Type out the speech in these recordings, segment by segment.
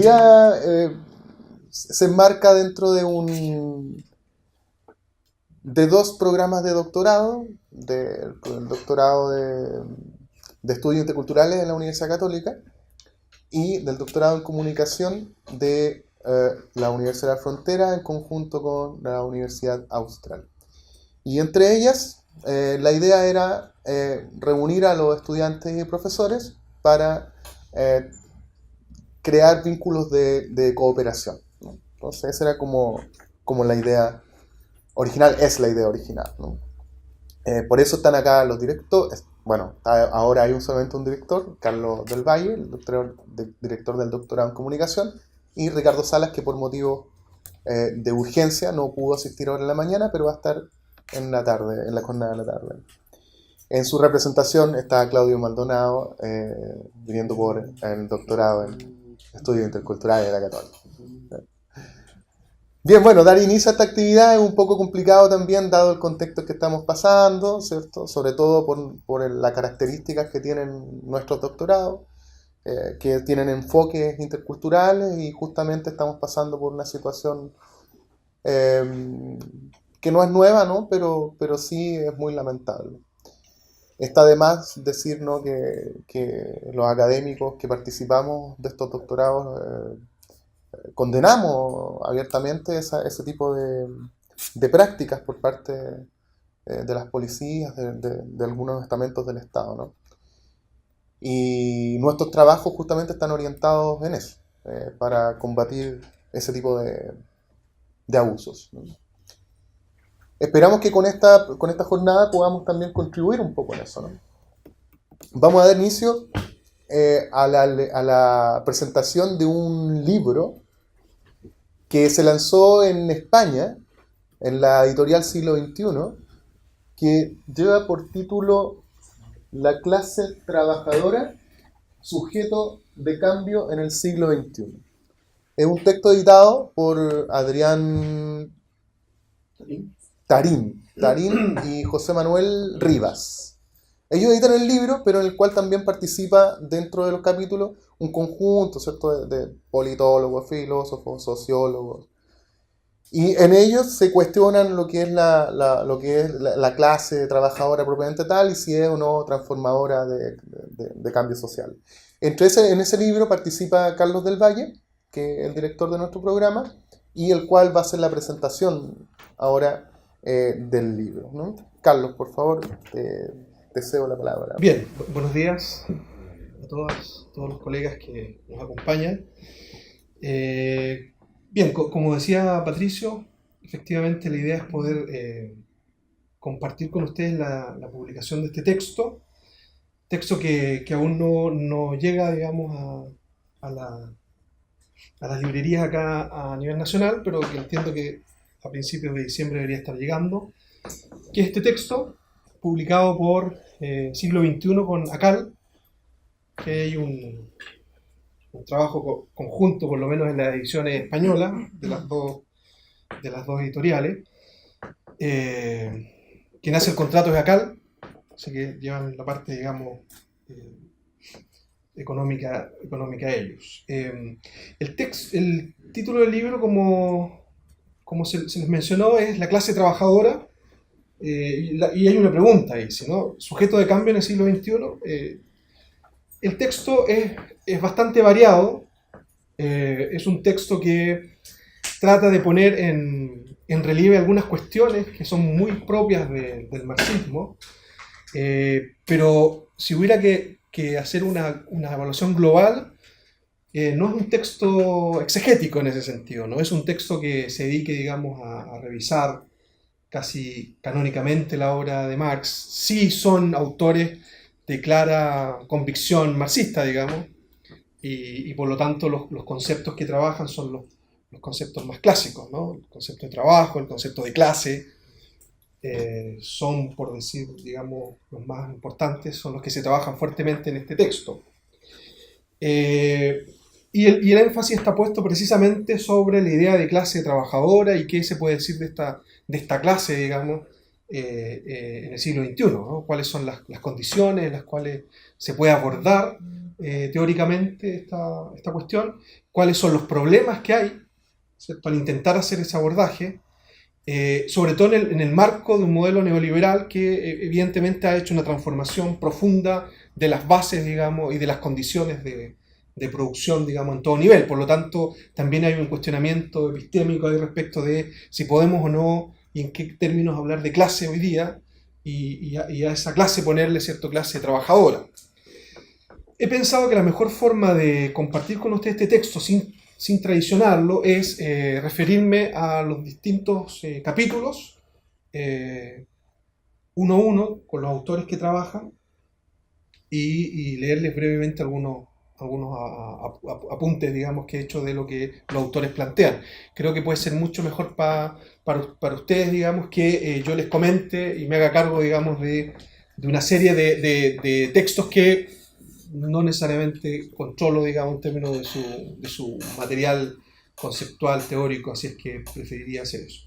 idea se enmarca dentro de dos programas de doctorado, el doctorado de Estudios Interculturales en la Universidad Católica y del doctorado en Comunicación de la Universidad de la Frontera en conjunto con la Universidad Austral. Y entre ellas, la idea era reunir a los estudiantes y profesores para crear vínculos de cooperación, ¿no? Entonces esa era como la idea original, es la idea original, ¿no? Por eso están acá los directores. Bueno, ahora hay solamente un director, Carlos del Valle, el director del doctorado en comunicación, y Ricardo Salas, que por motivo de urgencia no pudo asistir ahora en la mañana, pero va a estar en la tarde, en la jornada de la tarde. En su representación está Claudio Maldonado, viniendo por el doctorado en Estudios Interculturales de la Católica. Bien, bueno, dar inicio a esta actividad es un poco complicado también, dado el contexto que estamos pasando, ¿cierto? Sobre todo por las características que tienen nuestros doctorados, que tienen enfoques interculturales, y justamente estamos pasando por una situación que no es nueva, ¿no? Pero sí es muy lamentable. Está de más decir, ¿no?, que los académicos que participamos de estos doctorados condenamos abiertamente ese tipo de prácticas por parte de las policías, de algunos estamentos del Estado, ¿no? Y nuestros trabajos justamente están orientados en eso, para combatir ese tipo de abusos, ¿no? Esperamos que con esta jornada podamos también contribuir un poco en eso, ¿no? Vamos a dar inicio a la presentación de un libro que se lanzó en España, en la editorial Siglo XXI, que lleva por título La clase trabajadora, sujeto de cambio en el siglo XXI. Es un texto editado por Adrián Tarín y José Manuel Rivas. Ellos editan el libro, pero en el cual también participa dentro de los capítulos un conjunto, ¿cierto?, de politólogos, filósofos, sociólogos. Y en ellos se cuestionan lo que es la clase trabajadora propiamente tal, y si es o no transformadora de cambio social. En ese libro participa Carlos del Valle, que es el director de nuestro programa, y el cual va a hacer la presentación ahora del libro, ¿no? Carlos, por favor, te cedo la palabra. Bien, buenos días a todos los colegas que nos acompañan. Bien, como decía Patricio, efectivamente la idea es poder compartir con ustedes la publicación de este texto que aún no llega, digamos, a las librerías acá a nivel nacional, pero que entiendo que a principios de diciembre debería estar llegando, que es este texto publicado por Siglo XXI con ACAL, que hay un trabajo conjunto, por lo menos en las ediciones españolas, de las dos editoriales. Quien hace el contrato es ACAL, así que llevan la parte, digamos, económica ellos. El título del libro, como se les mencionó, es La clase trabajadora, y hay una pregunta ahí, ¿no? Sujeto de cambio en el siglo XXI. El texto es bastante variado. Es un texto que trata de poner en relieve algunas cuestiones que son muy propias del marxismo, pero si hubiera que hacer una evaluación global, no es un texto exegético en ese sentido, no es un texto que se dedique, digamos, a revisar casi canónicamente la obra de Marx. Sí son autores de clara convicción marxista, digamos, y por lo tanto los conceptos que trabajan son los conceptos más clásicos, ¿no? El concepto de trabajo, el concepto de clase, son, por decir, digamos, los más importantes, son los que se trabajan fuertemente en este texto. Y el énfasis está puesto precisamente sobre la idea de clase trabajadora y qué se puede decir de esta clase, digamos, en el siglo XXI, ¿no? Cuáles son las condiciones en las cuales se puede abordar teóricamente esta cuestión, cuáles son los problemas que hay, ¿cierto?, al intentar hacer ese abordaje, sobre todo en el marco de un modelo neoliberal que evidentemente ha hecho una transformación profunda de las bases, digamos, y de las condiciones de producción, digamos, en todo nivel. Por lo tanto, también hay un cuestionamiento epistémico ahí respecto de si podemos o no, y en qué términos hablar de clase hoy día, y a esa clase ponerle cierta clase trabajadora. He pensado que la mejor forma de compartir con ustedes este texto sin traicionarlo es referirme a los distintos capítulos, uno a uno, con los autores que trabajan, y leerles brevemente algunos apuntes, digamos, que he hecho de lo que los autores plantean. Creo que puede ser mucho mejor para ustedes, digamos, que yo les comente y me haga cargo, digamos, de una serie de textos que no necesariamente controlo, digamos, en términos de su material conceptual, teórico, así es que preferiría hacer eso.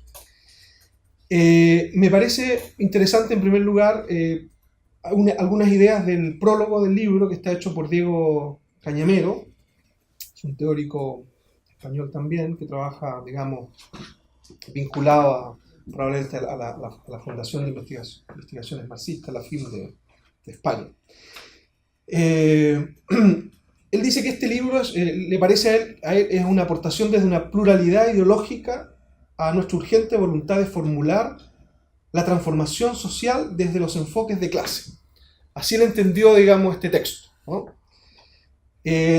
Me parece interesante, en primer lugar, algunas ideas del prólogo del libro, que está hecho por Diego Cañamero, es un teórico español también, que trabaja, digamos, vinculado probablemente a la Fundación de Investigaciones Marxistas, la FIM de España. Él dice que este libro le parece a él es una aportación desde una pluralidad ideológica a nuestra urgente voluntad de formular la transformación social desde los enfoques de clase. Así le entendió, digamos, este texto, ¿no?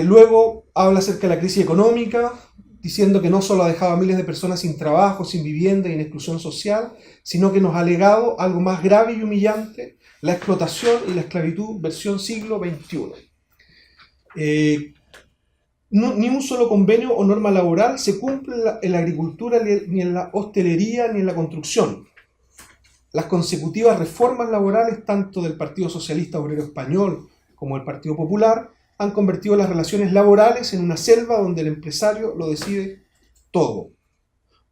Luego habla acerca de la crisis económica, diciendo que no solo ha dejado a miles de personas sin trabajo, sin vivienda y en exclusión social, sino que nos ha legado algo más grave y humillante: la explotación y la esclavitud versión siglo XXI. Ni un solo convenio o norma laboral se cumple en la agricultura, ni en la hostelería, ni en la construcción. Las consecutivas reformas laborales, tanto del Partido Socialista Obrero Español como del Partido Popular, han convertido las relaciones laborales en una selva donde el empresario lo decide todo.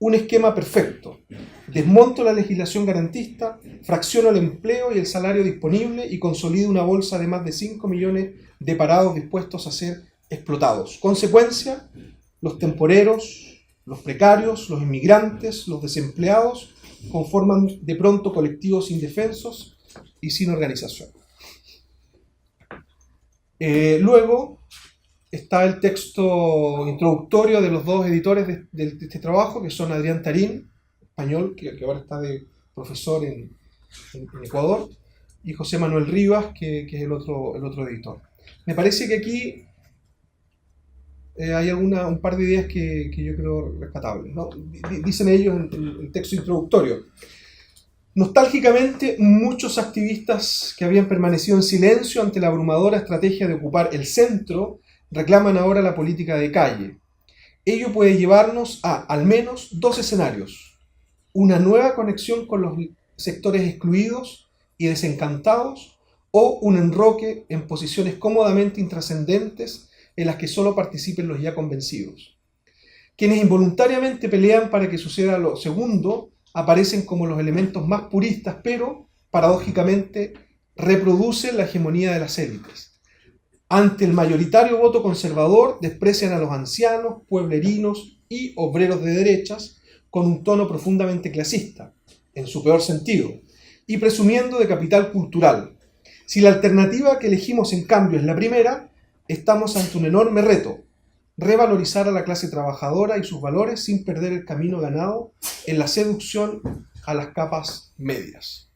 Un esquema perfecto. Desmonto la legislación garantista, fracciono el empleo y el salario disponible y consolido una bolsa de más de 5 millones de parados dispuestos a ser explotados. Consecuencia: los temporeros, los precarios, los inmigrantes, los desempleados conforman de pronto colectivos indefensos y sin organización. Luego está el texto introductorio de los dos editores de este trabajo, que son Adrián Tarín, español, que ahora está de profesor en Ecuador, y José Manuel Rivas, que es el otro editor. Me parece que aquí hay un par de ideas que yo creo rescatables, ¿no? Dicen ellos en el texto introductorio: nostálgicamente, muchos activistas que habían permanecido en silencio ante la abrumadora estrategia de ocupar el centro reclaman ahora la política de calle. Ello puede llevarnos a al menos dos escenarios: una nueva conexión con los sectores excluidos y desencantados, o un enroque en posiciones cómodamente intrascendentes en las que solo participen los ya convencidos. Quienes involuntariamente pelean para que suceda lo segundo aparecen como los elementos más puristas, pero, paradójicamente, reproducen la hegemonía de las élites. Ante el mayoritario voto conservador, desprecian a los ancianos, pueblerinos y obreros de derechas con un tono profundamente clasista, en su peor sentido, y presumiendo de capital cultural. Si la alternativa que elegimos, en cambio, es la primera, estamos ante un enorme reto: revalorizar a la clase trabajadora y sus valores sin perder el camino ganado en la seducción a las capas medias.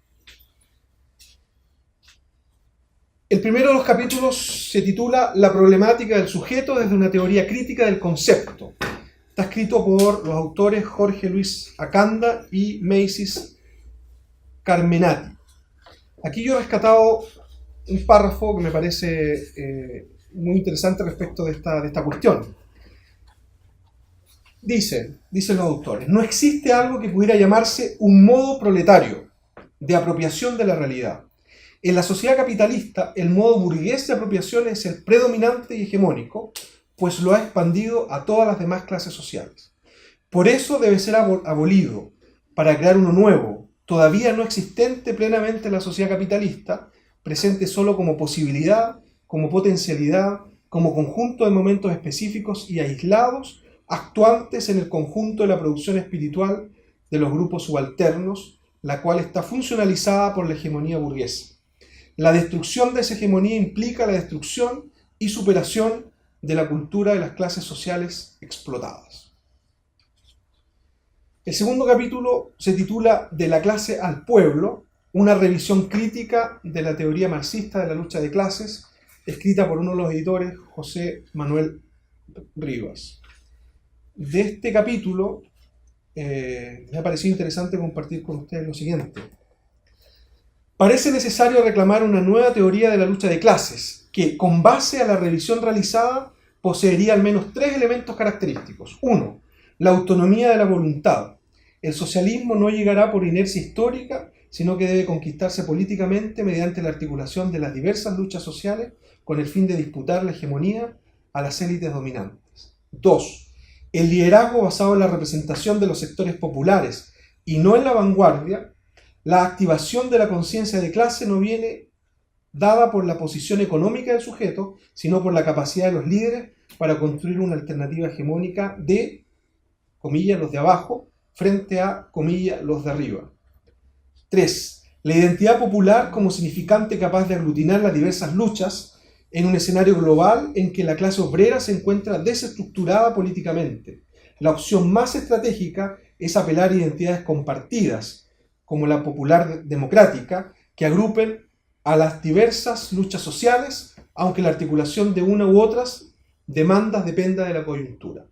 El primero de los capítulos se titula La problemática del sujeto desde una teoría crítica del concepto. Está escrito por los autores Jorge Luis Acanda y Macy's Carmenati. Aquí yo he rescatado un párrafo que me parece muy interesante respecto de esta cuestión. Dicen los autores: no existe algo que pudiera llamarse un modo proletario de apropiación de la realidad. En la sociedad capitalista, el modo burgués de apropiación es el predominante y hegemónico, pues lo ha expandido a todas las demás clases sociales. Por eso debe ser abolido, para crear uno nuevo, todavía no existente plenamente en la sociedad capitalista, presente solo como posibilidad, como potencialidad, como conjunto de momentos específicos y aislados, actuantes en el conjunto de la producción espiritual de los grupos subalternos, la cual está funcionalizada por la hegemonía burguesa. La destrucción de esa hegemonía implica la destrucción y superación de la cultura de las clases sociales explotadas. El segundo capítulo se titula De la clase al pueblo, una revisión crítica de la teoría marxista de la lucha de clases, escrita por uno de los editores, José Manuel Rivas. De este capítulo me ha parecido interesante compartir con ustedes lo siguiente. Parece necesario reclamar una nueva teoría de la lucha de clases, que, con base a la revisión realizada, poseería al menos 3 elementos característicos. 1. La autonomía de la voluntad. El socialismo no llegará por inercia histórica, sino que debe conquistarse políticamente mediante la articulación de las diversas luchas sociales con el fin de disputar la hegemonía a las élites dominantes. 2. El liderazgo basado en la representación de los sectores populares y no en la vanguardia. La activación de la conciencia de clase no viene dada por la posición económica del sujeto, sino por la capacidad de los líderes para construir una alternativa hegemónica de, comillas, los de abajo, frente a, comillas, los de arriba. 3. La identidad popular como significante capaz de aglutinar las diversas luchas en un escenario global en que la clase obrera se encuentra desestructurada políticamente. La opción más estratégica es apelar a identidades compartidas, como la popular democrática, que agrupen a las diversas luchas sociales, aunque la articulación de una u otras demandas dependa de la coyuntura.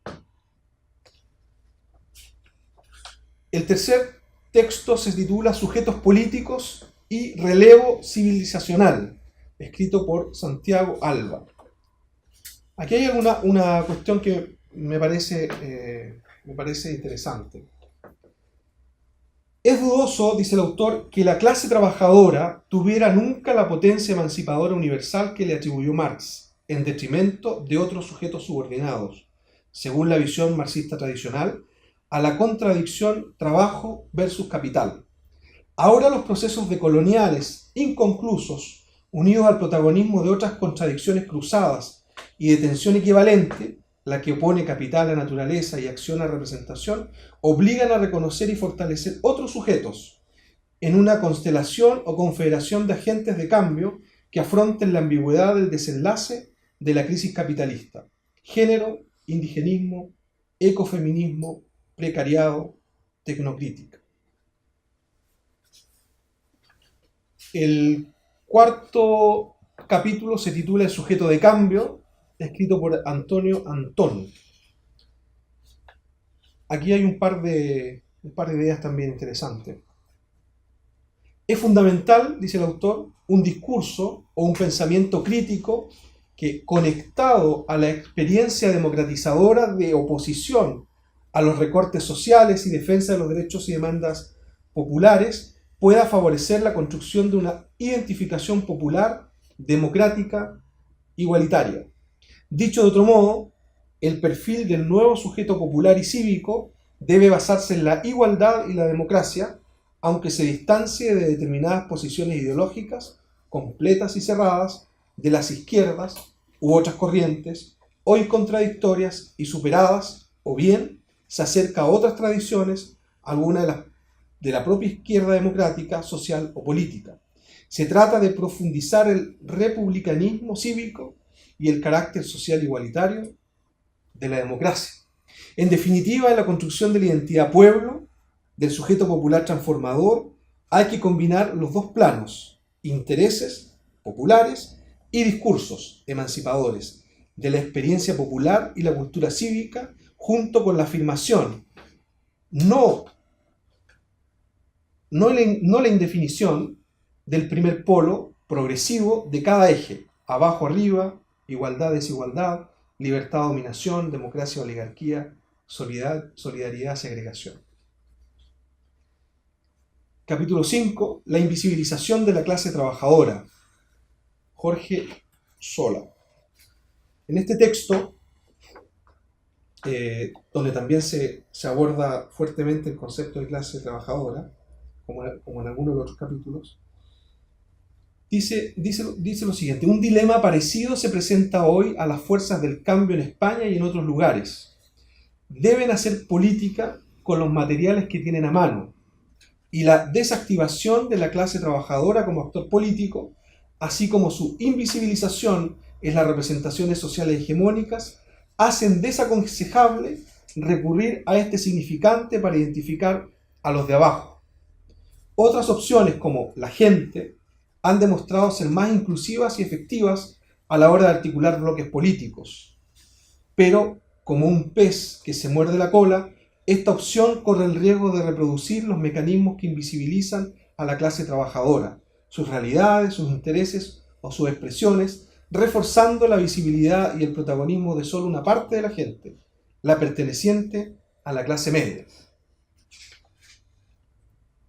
El tercer texto se titula Sujetos políticos y relevo civilizacional, escrito por Santiago Alba. Aquí hay una cuestión que me parece interesante. Es dudoso, dice el autor, que la clase trabajadora tuviera nunca la potencia emancipadora universal que le atribuyó Marx, en detrimento de otros sujetos subordinados, según la visión marxista tradicional, a la contradicción trabajo versus capital. Ahora los procesos decoloniales inconclusos, unidos al protagonismo de otras contradicciones cruzadas y de tensión equivalente, la que opone capital a naturaleza y acción a representación, obligan a reconocer y fortalecer otros sujetos en una constelación o confederación de agentes de cambio que afronten la ambigüedad del desenlace de la crisis capitalista. Género, indigenismo, ecofeminismo, precariado, tecnocrítica. El cuarto capítulo se titula El sujeto de cambio, escrito por Antonio Antón. Aquí hay un par de ideas también interesantes. Es fundamental, dice el autor, un discurso o un pensamiento crítico que, conectado a la experiencia democratizadora de oposición a los recortes sociales y defensa de los derechos y demandas populares, pueda favorecer la construcción de una identificación popular, democrática, igualitaria. Dicho de otro modo, el perfil del nuevo sujeto popular y cívico debe basarse en la igualdad y la democracia, aunque se distancie de determinadas posiciones ideológicas completas y cerradas de las izquierdas u otras corrientes, hoy contradictorias y superadas, o bien se acerca a otras tradiciones, alguna de la propia izquierda democrática, social o política. Se trata de profundizar el republicanismo cívico y el carácter social igualitario de la democracia. En definitiva, en la construcción de la identidad pueblo, del sujeto popular transformador, hay que combinar los dos planos, intereses populares y discursos emancipadores, de la experiencia popular y la cultura cívica, junto con la afirmación, no la indefinición del primer polo progresivo de cada eje, abajo arriba, igualdad desigualdad, libertad dominación, democracia oligarquía, solidaridad segregación. Capítulo 5. La invisibilización de la clase trabajadora. Jorge Sola. En este texto, donde también se aborda fuertemente el concepto de clase trabajadora, como en algunos de los otros capítulos, dice lo siguiente: un dilema parecido se presenta hoy a las fuerzas del cambio en España y en otros lugares. Deben hacer política con los materiales que tienen a mano, y la desactivación de la clase trabajadora como actor político, así como su invisibilización en las representaciones sociales hegemónicas, hacen desaconsejable recurrir a este significante para identificar a los de abajo. Otras opciones, como la gente, han demostrado ser más inclusivas y efectivas a la hora de articular bloques políticos. Pero, como un pez que se muerde la cola, esta opción corre el riesgo de reproducir los mecanismos que invisibilizan a la clase trabajadora, sus realidades, sus intereses o sus expresiones, reforzando la visibilidad y el protagonismo de solo una parte de la gente, la perteneciente a la clase media.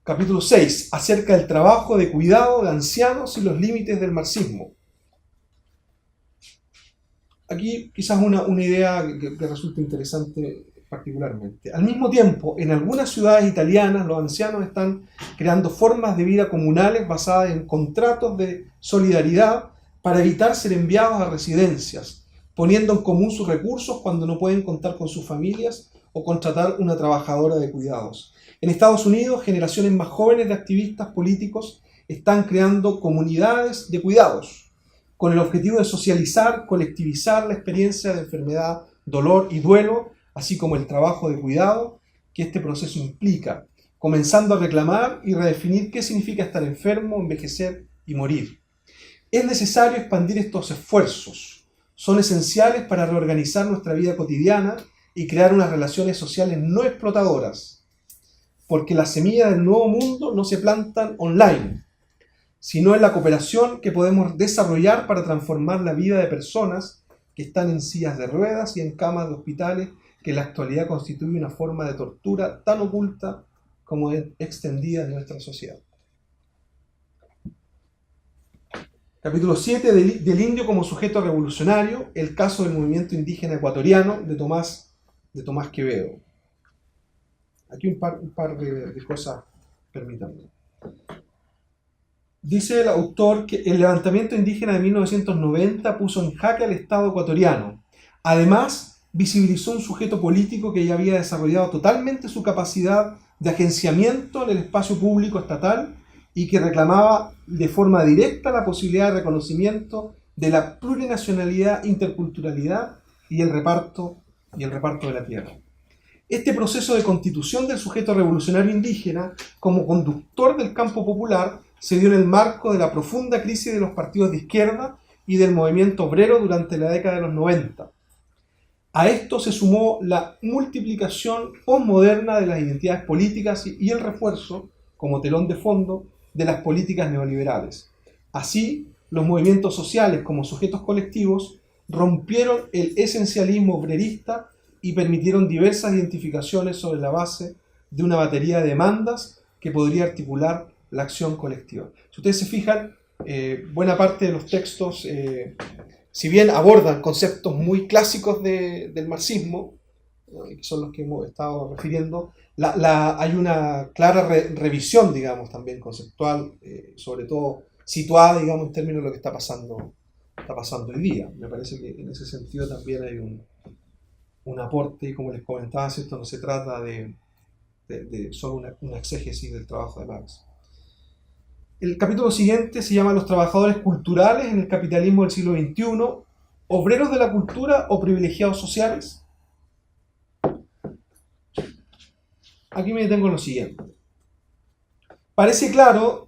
Capítulo 6. Acerca del trabajo de cuidado de ancianos y los límites del marxismo. Aquí quizás una idea que resulta interesante particularmente. Al mismo tiempo, en algunas ciudades italianas los ancianos están creando formas de vida comunales basadas en contratos de solidaridad para evitar ser enviados a residencias, poniendo en común sus recursos cuando no pueden contar con sus familias o contratar una trabajadora de cuidados. En Estados Unidos, generaciones más jóvenes de activistas políticos están creando comunidades de cuidados, con el objetivo de socializar, colectivizar la experiencia de enfermedad, dolor y duelo, así como el trabajo de cuidado que este proceso implica, comenzando a reclamar y redefinir qué significa estar enfermo, envejecer y morir. Es necesario expandir estos esfuerzos. Son esenciales para reorganizar nuestra vida cotidiana y crear unas relaciones sociales no explotadoras, porque las semillas del nuevo mundo no se plantan online, sino en la cooperación que podemos desarrollar para transformar la vida de personas que están en sillas de ruedas y en camas de hospitales, que en la actualidad constituye una forma de tortura tan oculta como extendida en nuestra sociedad. Capítulo 7, del indio como sujeto revolucionario, el caso del movimiento indígena ecuatoriano de Tomás Quevedo. Aquí un par de cosas, permítanme. Dice el autor que el levantamiento indígena de 1990 puso en jaque al Estado ecuatoriano. Además, visibilizó un sujeto político que ya había desarrollado totalmente su capacidad de agenciamiento en el espacio público estatal y que reclamaba de forma directa la posibilidad de reconocimiento de la plurinacionalidad, interculturalidad y el reparto de la tierra. Este proceso de constitución del sujeto revolucionario indígena como conductor del campo popular se dio en el marco de la profunda crisis de los partidos de izquierda y del movimiento obrero durante la década de los 90. A esto se sumó la multiplicación posmoderna de las identidades políticas y el refuerzo, como telón de fondo, de las políticas neoliberales. Así, los movimientos sociales como sujetos colectivos rompieron el esencialismo obrerista y permitieron diversas identificaciones sobre la base de una batería de demandas que podría articular la acción colectiva. Si ustedes se fijan, buena parte de los textos, si bien abordan conceptos muy clásicos del marxismo, que son los que hemos estado refiriendo, hay una clara revisión, digamos, también conceptual, sobre todo situada, digamos, en términos de lo que está pasando hoy día. Me parece que en ese sentido también hay un aporte, y como les comentaba, esto no se trata de solo una exégesis del trabajo de Marx. El capítulo siguiente se llama Los trabajadores culturales en el capitalismo del siglo XXI, obreros de la cultura o privilegiados sociales. Aquí me detengo en lo siguiente. Parece claro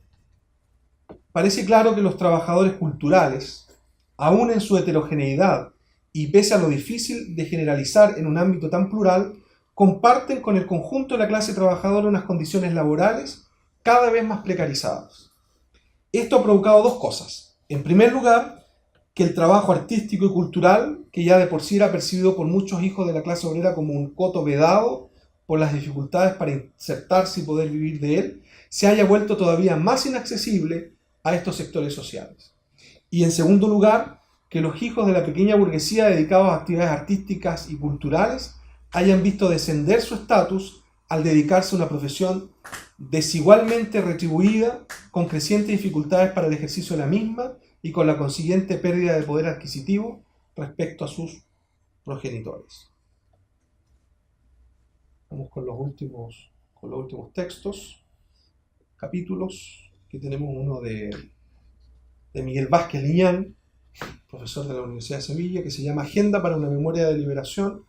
que los trabajadores culturales, aún en su heterogeneidad y pese a lo difícil de generalizar en un ámbito tan plural, comparten con el conjunto de la clase trabajadora unas condiciones laborales cada vez más precarizadas. Esto ha provocado dos cosas. En primer lugar, que el trabajo artístico y cultural, que ya de por sí era percibido por muchos hijos de la clase obrera como un coto vedado por las dificultades para insertarse y poder vivir de él, se haya vuelto todavía más inaccesible a estos sectores sociales. Y en segundo lugar, que los hijos de la pequeña burguesía dedicados a actividades artísticas y culturales hayan visto descender su estatus al dedicarse a una profesión desigualmente retribuida, con crecientes dificultades para el ejercicio de la misma y con la consiguiente pérdida de poder adquisitivo respecto a sus progenitores. Vamos con los últimos textos, capítulos, que tenemos uno de Miguel Vázquez Liñán, profesor de la Universidad de Sevilla, que se llama Agenda para una memoria de liberación.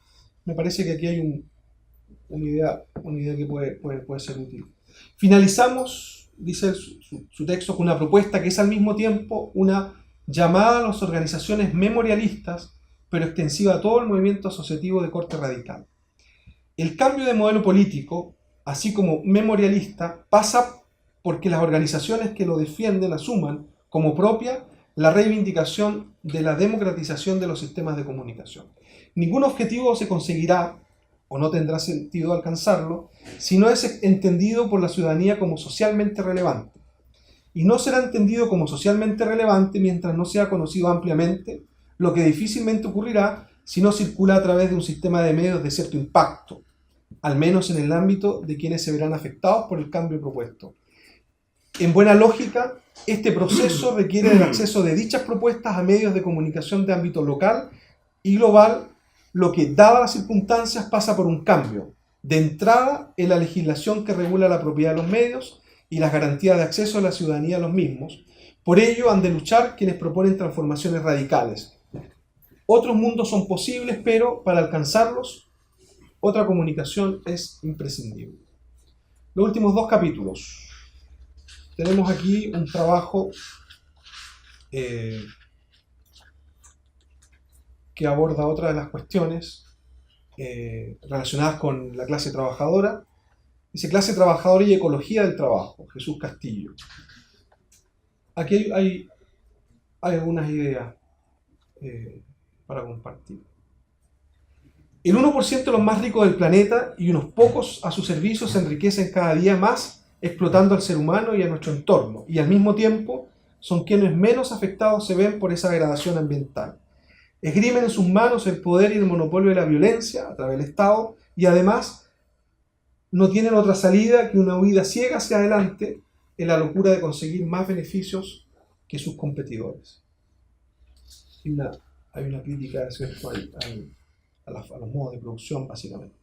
Me parece que aquí hay una idea que puede ser útil. Finalizamos, dice su texto, con una propuesta que es al mismo tiempo una llamada a las organizaciones memorialistas, pero extensiva a todo el movimiento asociativo de corte radical. El cambio de modelo político, así como memorialista, pasa porque las organizaciones que lo defienden asuman como propia la reivindicación de la democratización de los sistemas de comunicación. Ningún objetivo se conseguirá, o no tendrá sentido alcanzarlo, si no es entendido por la ciudadanía como socialmente relevante. Y no será entendido como socialmente relevante mientras no sea conocido ampliamente, lo que difícilmente ocurrirá si no circula a través de un sistema de medios de cierto impacto, al menos en el ámbito de quienes se verán afectados por el cambio propuesto. En buena lógica, este proceso requiere del acceso de dichas propuestas a medios de comunicación de ámbito local y global, lo que, dadas las circunstancias, pasa por un cambio de entrada en la legislación que regula la propiedad de los medios y las garantías de acceso de la ciudadanía a los mismos. Por ello han de luchar quienes proponen transformaciones radicales. Otros mundos son posibles, pero para alcanzarlos, otra comunicación es imprescindible. Los últimos dos capítulos. Tenemos aquí un trabajo que aborda otra de las cuestiones relacionadas con la clase trabajadora. Dice clase trabajadora y ecología del trabajo, Jesús Castillo. Aquí hay algunas ideas para compartir. El 1% de los más ricos del planeta y unos pocos a su servicio se enriquecen cada día más explotando al ser humano y a nuestro entorno, y al mismo tiempo son quienes menos afectados se ven por esa degradación ambiental. Esgrimen en sus manos el poder y el monopolio de la violencia a través del Estado y además no tienen otra salida que una huida ciega hacia adelante en la locura de conseguir más beneficios que sus competidores. Hay una crítica, ¿cierto?, a los modos de producción, básicamente.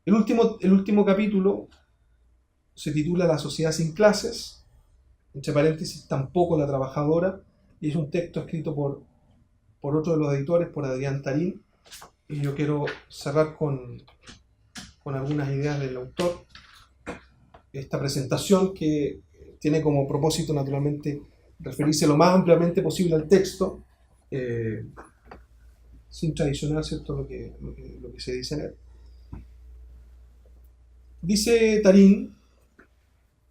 El último capítulo se titula La sociedad sin clases, entre paréntesis, tampoco la trabajadora, y es un texto escrito por otro de los editores, por Adrián Tarín, y yo quiero cerrar con algunas ideas del autor. Esta presentación, que tiene como propósito, naturalmente, referirse lo más ampliamente posible al texto, sin traicionar, ¿cierto?, lo que se dice en él. Dice Tarín: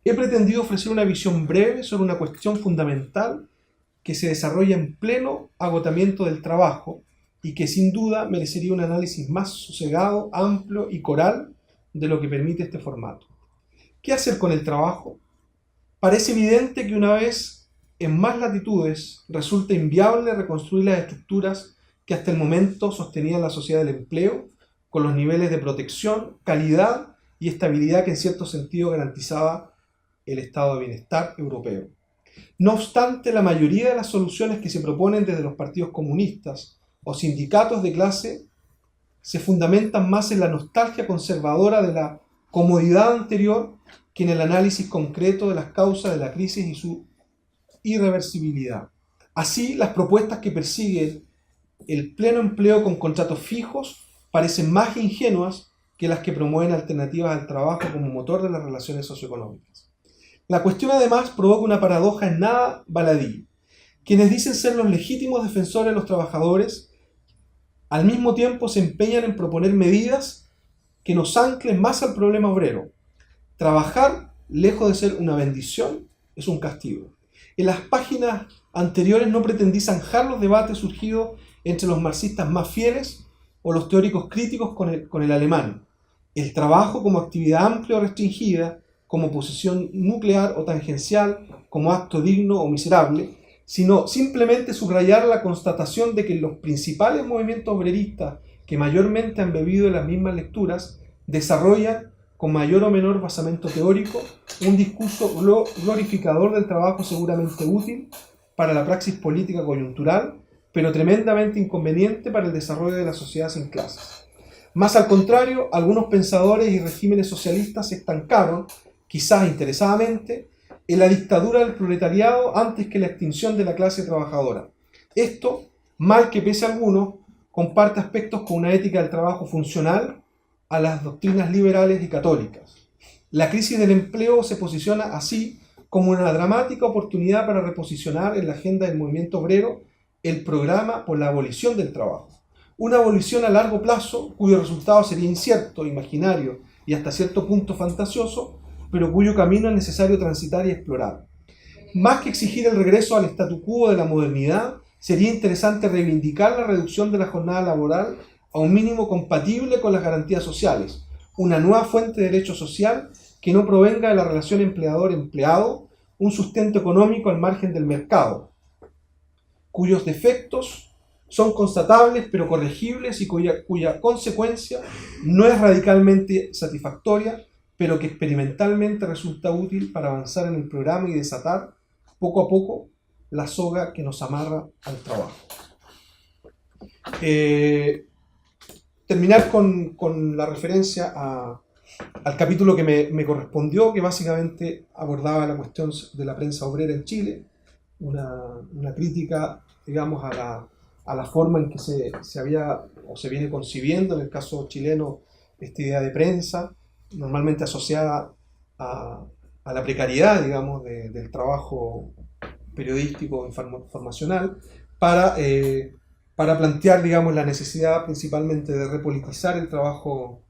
he pretendido ofrecer una visión breve sobre una cuestión fundamental que se desarrolla en pleno agotamiento del trabajo y que sin duda merecería un análisis más sosegado, amplio y coral de lo que permite este formato. ¿Qué hacer con el trabajo? Parece evidente que una vez en más latitudes resulta inviable reconstruir las estructuras que hasta el momento sostenían la sociedad del empleo, con los niveles de protección, calidad y estabilidad que en cierto sentido garantizaba el estado de bienestar europeo. No obstante, la mayoría de las soluciones que se proponen desde los partidos comunistas o sindicatos de clase se fundamentan más en la nostalgia conservadora de la comodidad anterior que en el análisis concreto de las causas de la crisis y su irreversibilidad. Así, las propuestas que persiguen el pleno empleo con contratos fijos parecen más ingenuas que las que promueven alternativas al trabajo como motor de las relaciones socioeconómicas. La cuestión además provoca una paradoja en nada baladí. Quienes dicen ser los legítimos defensores de los trabajadores, al mismo tiempo se empeñan en proponer medidas que nos anclen más al problema obrero. Trabajar, lejos de ser una bendición, es un castigo. En las páginas anteriores no pretendí zanjar los debates surgidos entre los marxistas más fieles o los teóricos críticos con el alemán. El trabajo como actividad amplia o restringida, como posición nuclear o tangencial, como acto digno o miserable, sino simplemente subrayar la constatación de que los principales movimientos obreristas que mayormente han bebido de las mismas lecturas desarrollan, con mayor o menor basamento teórico, un discurso glorificador del trabajo seguramente útil para la praxis política coyuntural, pero tremendamente inconveniente para el desarrollo de la sociedad sin clases. Más al contrario, algunos pensadores y regímenes socialistas se estancaron, quizás interesadamente, en la dictadura del proletariado antes que la extinción de la clase trabajadora. Esto, mal que pese a algunos, comparte aspectos con una ética del trabajo funcional a las doctrinas liberales y católicas. La crisis del empleo se posiciona así como una dramática oportunidad para reposicionar en la agenda del movimiento obrero el programa por la abolición del trabajo. Una abolición a largo plazo cuyo resultado sería incierto, imaginario y hasta cierto punto fantasioso, pero cuyo camino es necesario transitar y explorar. Más que exigir el regreso al statu quo de la modernidad, sería interesante reivindicar la reducción de la jornada laboral a un mínimo compatible con las garantías sociales, una nueva fuente de derecho social que no provenga de la relación empleador-empleado, un sustento económico al margen del mercado, cuyos defectos son constatables pero corregibles y cuya consecuencia no es radicalmente satisfactoria, pero que experimentalmente resulta útil para avanzar en el programa y desatar poco a poco la soga que nos amarra al trabajo. Terminar con la referencia al capítulo que me correspondió, que básicamente abordaba la cuestión de la prensa obrera en Chile, una crítica, digamos, a la forma en que se había o se viene concibiendo en el caso chileno esta idea de prensa, normalmente asociada a la precariedad, digamos, del trabajo periodístico informacional, para plantear, digamos, la necesidad principalmente de repolitizar el trabajo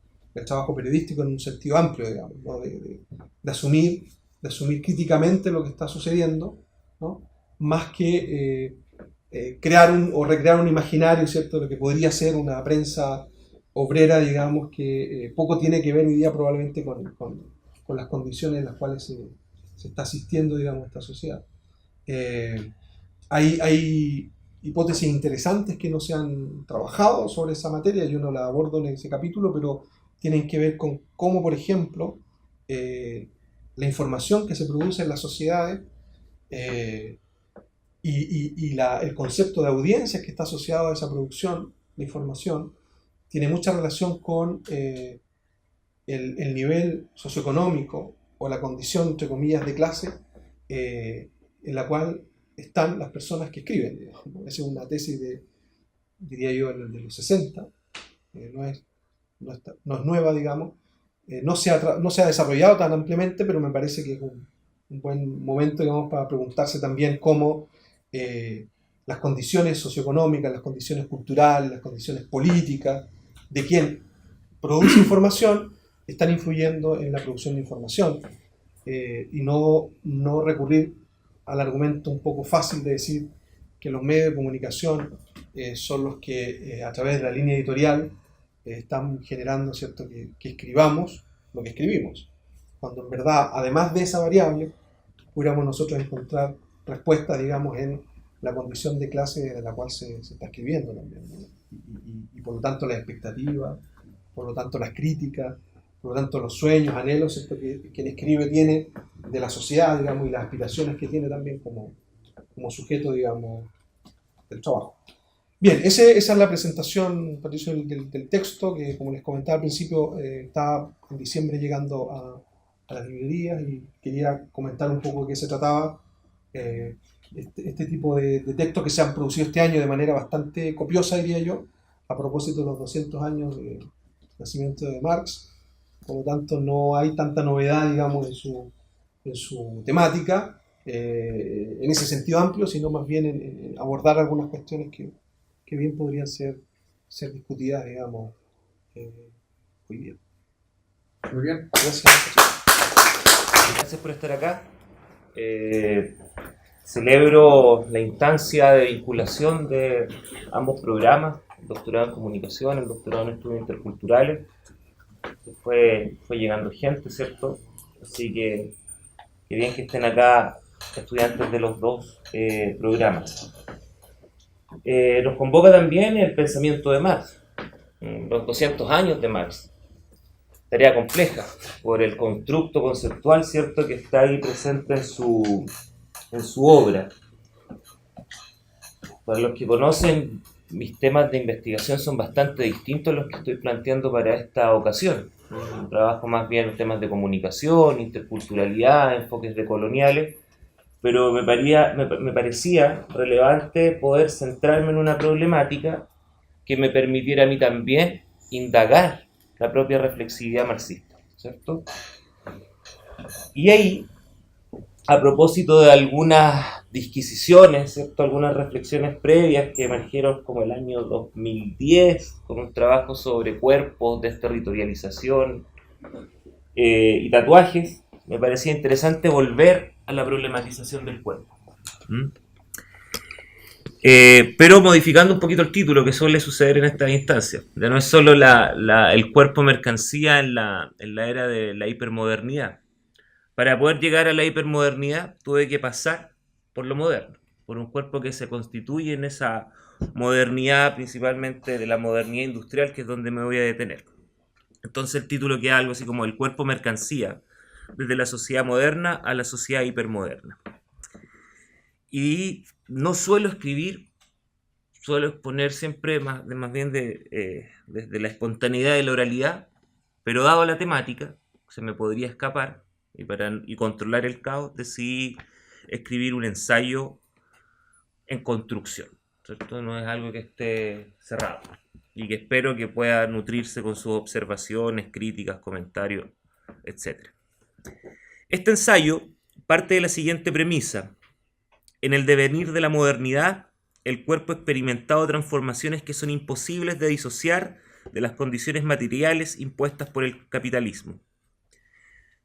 periodístico en un sentido amplio, digamos, ¿no? de asumir críticamente lo que está sucediendo, ¿no? Más que crear o recrear un imaginario, ¿cierto?, de lo que podría ser una prensa obrera, digamos, que poco tiene que ver hoy día probablemente con las condiciones en las cuales se está asistiendo, digamos, a esta sociedad. Hay hipótesis interesantes que no se han trabajado sobre esa materia, yo no la abordo en ese capítulo, pero tienen que ver con cómo, por ejemplo, la información que se produce en las sociedades el concepto de audiencias que está asociado a esa producción de información tiene mucha relación con el nivel socioeconómico o la condición, entre comillas, de clase en la cual están las personas que escriben, digamos. Esa es una tesis diría yo, de los 60, no es nueva, digamos, no se ha desarrollado tan ampliamente, pero me parece que es un buen momento, digamos, para preguntarse también cómo las condiciones socioeconómicas, las condiciones culturales, las condiciones políticas de quien produce información están influyendo en la producción de información, y no recurrir al argumento un poco fácil de decir que los medios de comunicación son los que a través de la línea editorial están generando, ¿cierto?, que escribamos lo que escribimos, cuando en verdad, además de esa variable, pudiéramos nosotros encontrar respuestas, digamos, en la condición de clase de la cual se está escribiendo también, ¿no? Y por lo tanto las expectativas, por lo tanto las críticas, por lo tanto los sueños, anhelos, ¿cierto?, que quien escribe tiene de la sociedad, digamos, y las aspiraciones que tiene también como sujeto, digamos, del trabajo. Bien, esa es la presentación, Patricio, del texto, que como les comentaba al principio, está en diciembre llegando a las librerías, y quería comentar un poco de qué se trataba. Este tipo de textos que se han producido este año de manera bastante copiosa, diría yo, a propósito de los 200 años de nacimiento de Marx. Por lo tanto, no hay tanta novedad, digamos, en su temática, en ese sentido amplio, sino más bien en abordar algunas cuestiones que bien podrían ser discutidas, digamos, hoy día. Muy bien. Gracias. Gracias por estar acá. Celebro la instancia de vinculación de ambos programas, el doctorado en comunicación, el doctorado en estudios interculturales. Fue llegando gente, ¿cierto? Así que bien que estén acá estudiantes de los dos programas. Nos convoca también el pensamiento de Marx, los 200 años de Marx. tarea compleja por el constructo conceptual, ¿cierto?, que está ahí presente en su obra. Para los que conocen, mis temas de investigación son bastante distintos a los que estoy planteando para esta ocasión. Trabajo más bien en temas de comunicación, interculturalidad, enfoques decoloniales, pero me parecía relevante poder centrarme en una problemática que me permitiera a mí también indagar la propia reflexividad marxista, ¿cierto? Y ahí, a propósito de algunas disquisiciones, ¿cierto?, algunas reflexiones previas que emergieron como el año 2010, con un trabajo sobre cuerpos, desterritorialización y tatuajes, me parecía interesante volver a la problematización del cuerpo. Pero modificando un poquito el título, que suele suceder en estas instancias. Ya no es solo el cuerpo mercancía en la era de la hipermodernidad. Para poder llegar a la hipermodernidad tuve que pasar por lo moderno, por un cuerpo que se constituye en esa modernidad, principalmente de la modernidad industrial, que es donde me voy a detener. Entonces el título queda algo así como el cuerpo mercancía, desde la sociedad moderna a la sociedad hipermoderna. Y no suelo escribir, suelo exponer siempre más bien desde la espontaneidad de la oralidad, pero dado la temática, se me podría escapar, y controlar el caos, decidí escribir un ensayo en construcción, ¿cierto? No es algo que esté cerrado y que espero que pueda nutrirse con sus observaciones, críticas, comentarios, etc. Este ensayo parte de la siguiente premisa: en el devenir de la modernidad, el cuerpo ha experimentado transformaciones que son imposibles de disociar de las condiciones materiales impuestas por el capitalismo.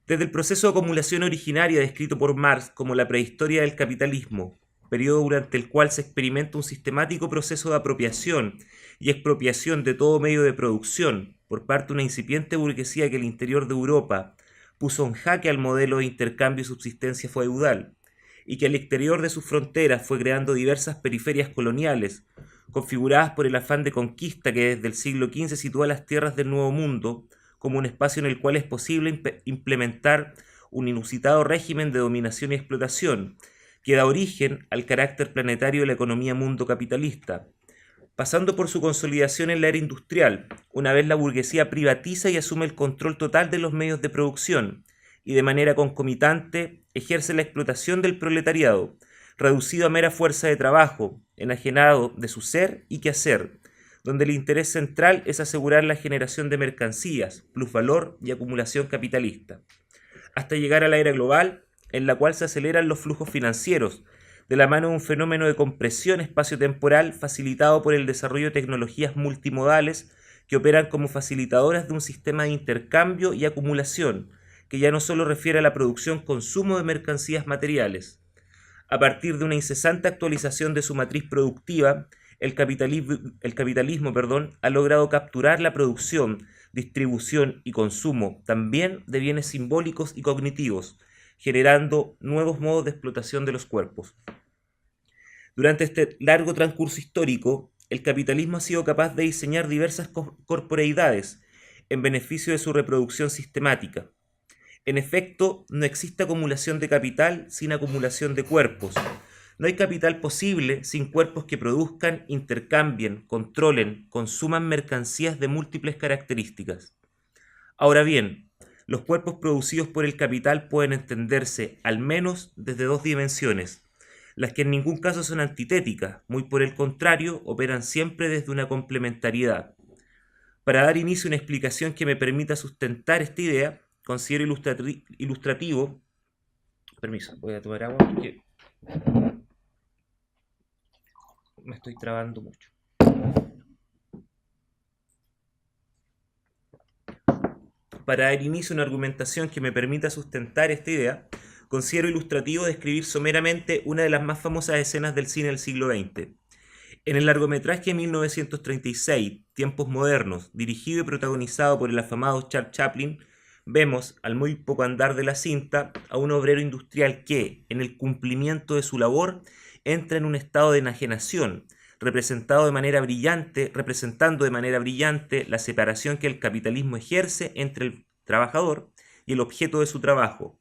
Desde el proceso de acumulación originaria descrito por Marx como la prehistoria del capitalismo, periodo durante el cual se experimenta un sistemático proceso de apropiación y expropiación de todo medio de producción por parte de una incipiente burguesía que el interior de Europa puso en jaque al modelo de intercambio y subsistencia feudal, y que al exterior de sus fronteras fue creando diversas periferias coloniales, configuradas por el afán de conquista que desde el siglo XV sitúa las tierras del Nuevo Mundo como un espacio en el cual es posible implementar un inusitado régimen de dominación y explotación que da origen al carácter planetario de la economía mundo capitalista, pasando por su consolidación en la era industrial, una vez la burguesía privatiza y asume el control total de los medios de producción, y de manera concomitante ejerce la explotación del proletariado, reducido a mera fuerza de trabajo, enajenado de su ser y quehacer, donde el interés central es asegurar la generación de mercancías, plusvalor y acumulación capitalista, hasta llegar a la era global, en la cual se aceleran los flujos financieros, de la mano de un fenómeno de compresión espaciotemporal facilitado por el desarrollo de tecnologías multimodales que operan como facilitadoras de un sistema de intercambio y acumulación, que ya no solo refiere a la producción-consumo de mercancías materiales. A partir de una incesante actualización de su matriz productiva, el capitalismo ha logrado capturar la producción, distribución y consumo también de bienes simbólicos y cognitivos, generando nuevos modos de explotación de los cuerpos. Durante este largo transcurso histórico, el capitalismo ha sido capaz de diseñar diversas corporeidades en beneficio de su reproducción sistemática. En efecto, no existe acumulación de capital sin acumulación de cuerpos. No hay capital posible sin cuerpos que produzcan, intercambien, controlen, consuman mercancías de múltiples características. Ahora bien, los cuerpos producidos por el capital pueden entenderse al menos desde dos dimensiones, las que en ningún caso son antitéticas, muy por el contrario, operan siempre desde una complementariedad. Para dar inicio a una explicación que me permita sustentar esta idea, considero ilustrativo. Permiso, voy a tomar agua porque me estoy trabando mucho. Para dar inicio a una argumentación que me permita sustentar esta idea, considero ilustrativo describir someramente una de las más famosas escenas del cine del siglo XX. En el largometraje 1936, Tiempos Modernos, dirigido y protagonizado por el afamado Charles Chaplin, vemos, al muy poco andar de la cinta, a un obrero industrial que, en el cumplimiento de su labor, entra en un estado de enajenación, representando de manera brillante la separación que el capitalismo ejerce entre trabajador, y el objeto de su trabajo.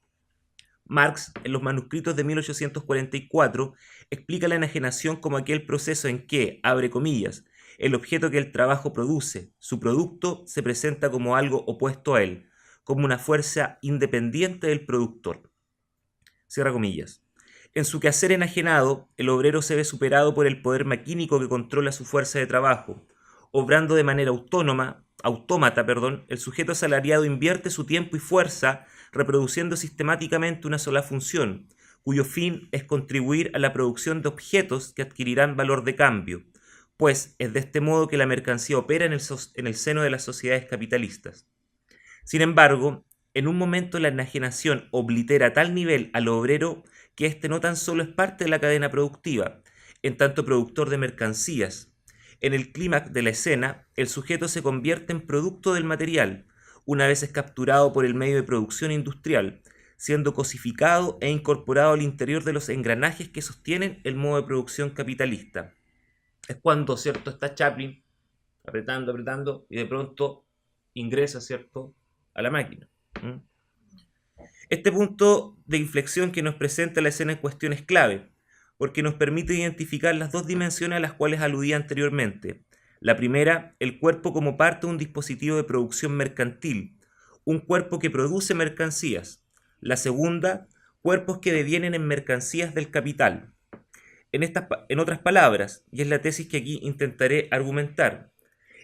Marx, en los manuscritos de 1844, explica la enajenación como aquel proceso en que, abre comillas, el objeto que el trabajo produce, su producto, se presenta como algo opuesto a él, como una fuerza independiente del productor. Cierra comillas. En su quehacer enajenado, el obrero se ve superado por el poder maquínico que controla su fuerza de trabajo. Obrando de manera autómata, el sujeto asalariado invierte su tiempo y fuerza reproduciendo sistemáticamente una sola función, cuyo fin es contribuir a la producción de objetos que adquirirán valor de cambio, pues es de este modo que la mercancía opera en el seno de las sociedades capitalistas. Sin embargo, en un momento la enajenación oblitera a tal nivel al obrero que éste no tan solo es parte de la cadena productiva, en tanto productor de mercancías. En el clímax de la escena, el sujeto se convierte en producto del material, una vez es capturado por el medio de producción industrial, siendo cosificado e incorporado al interior de los engranajes que sostienen el modo de producción capitalista. Es cuando, ¿cierto?, está Chaplin apretando, y de pronto ingresa, ¿cierto?, a la máquina. Este punto de inflexión que nos presenta la escena en cuestión es clave, porque nos permite identificar las dos dimensiones a las cuales aludía anteriormente. La primera, el cuerpo como parte de un dispositivo de producción mercantil, un cuerpo que produce mercancías. La segunda, cuerpos que devienen en mercancías del capital. En otras palabras, y es la tesis que aquí intentaré argumentar,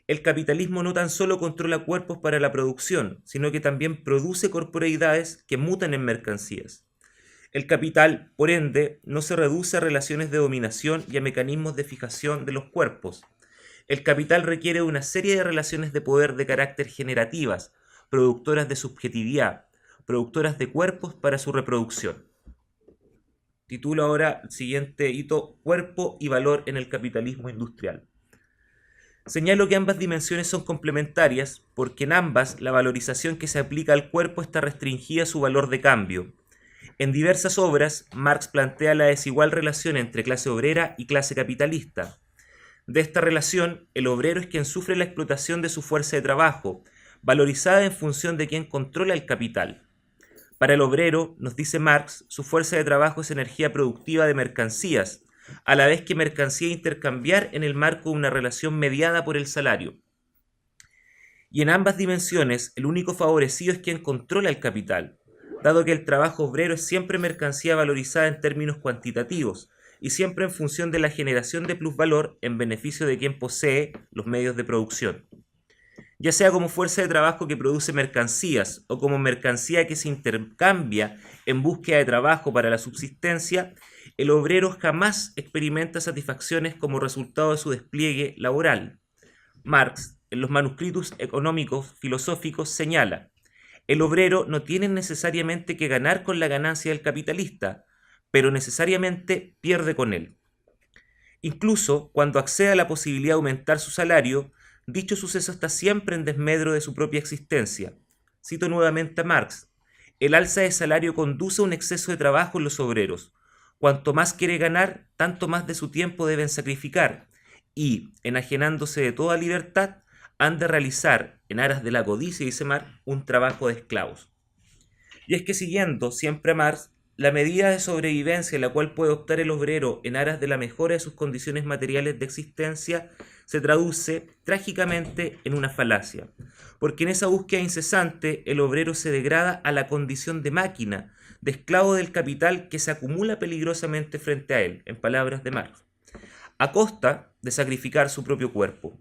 el capitalismo no tan solo controla cuerpos para la producción, sino que también produce corporeidades que mutan en mercancías. El capital, por ende, no se reduce a relaciones de dominación y a mecanismos de fijación de los cuerpos. El capital requiere una serie de relaciones de poder de carácter generativas, productoras de subjetividad, productoras de cuerpos para su reproducción. Titulo ahora el siguiente hito: Cuerpo y valor en el capitalismo industrial. Señalo que ambas dimensiones son complementarias porque en ambas la valorización que se aplica al cuerpo está restringida a su valor de cambio. En diversas obras, Marx plantea la desigual relación entre clase obrera y clase capitalista. De esta relación, el obrero es quien sufre la explotación de su fuerza de trabajo, valorizada en función de quien controla el capital. Para el obrero, nos dice Marx, su fuerza de trabajo es energía productiva de mercancías, a la vez que mercancía intercambiar en el marco de una relación mediada por el salario. Y en ambas dimensiones, el único favorecido es quien controla el capital, dado que el trabajo obrero es siempre mercancía valorizada en términos cuantitativos, y siempre en función de la generación de plusvalor en beneficio de quien posee los medios de producción. Ya sea como fuerza de trabajo que produce mercancías o como mercancía que se intercambia en búsqueda de trabajo para la subsistencia, el obrero jamás experimenta satisfacciones como resultado de su despliegue laboral. Marx, en los manuscritos económicos filosóficos, señala: el obrero no tiene necesariamente que ganar con la ganancia del capitalista, pero necesariamente pierde con él. Incluso cuando accede a la posibilidad de aumentar su salario, dicho suceso está siempre en desmedro de su propia existencia. Cito nuevamente a Marx: el alza de salario conduce a un exceso de trabajo en los obreros. Cuanto más quiere ganar, tanto más de su tiempo deben sacrificar, y, enajenándose de toda libertad, han de realizar, en aras de la codicia, dice Marx, un trabajo de esclavos. Y es que, siguiendo siempre a Marx, la medida de sobrevivencia en la cual puede optar el obrero en aras de la mejora de sus condiciones materiales de existencia se traduce trágicamente en una falacia, porque en esa búsqueda incesante el obrero se degrada a la condición de máquina, de esclavo del capital que se acumula peligrosamente frente a él, en palabras de Marx, a costa de sacrificar su propio cuerpo.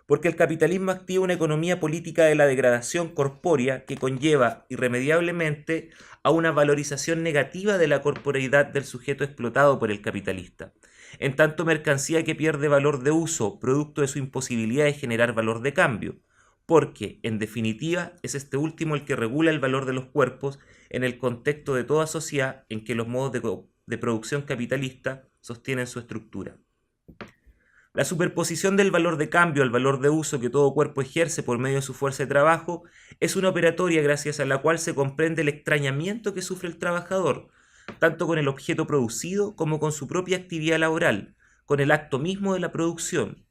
Porque el capitalismo activa una economía política de la degradación corpórea que conlleva irremediablemente a una valorización negativa de la corporeidad del sujeto explotado por el capitalista, en tanto mercancía que pierde valor de uso, producto de su imposibilidad de generar valor de cambio, porque, en definitiva, es este último el que regula el valor de los cuerpos en el contexto de toda sociedad en que los modos de producción capitalista sostienen su estructura. La superposición del valor de cambio al valor de uso que todo cuerpo ejerce por medio de su fuerza de trabajo es una operatoria gracias a la cual se comprende el extrañamiento que sufre el trabajador, tanto con el objeto producido como con su propia actividad laboral, con el acto mismo de la producción.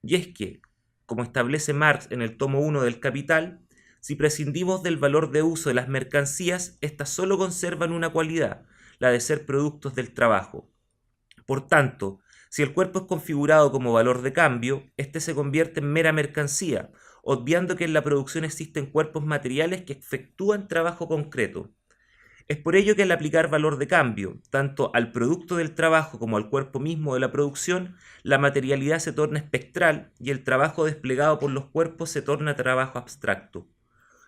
Y es que, como establece Marx en el tomo 1 del Capital, Si prescindimos del valor de uso de las mercancías, éstas solo conservan una cualidad, la de ser productos del trabajo. Por tanto, si el cuerpo es configurado como valor de cambio, éste se convierte en mera mercancía, obviando que en la producción existen cuerpos materiales que efectúan trabajo concreto. Es por ello que al aplicar valor de cambio, tanto al producto del trabajo como al cuerpo mismo de la producción, la materialidad se torna espectral y el trabajo desplegado por los cuerpos se torna trabajo abstracto.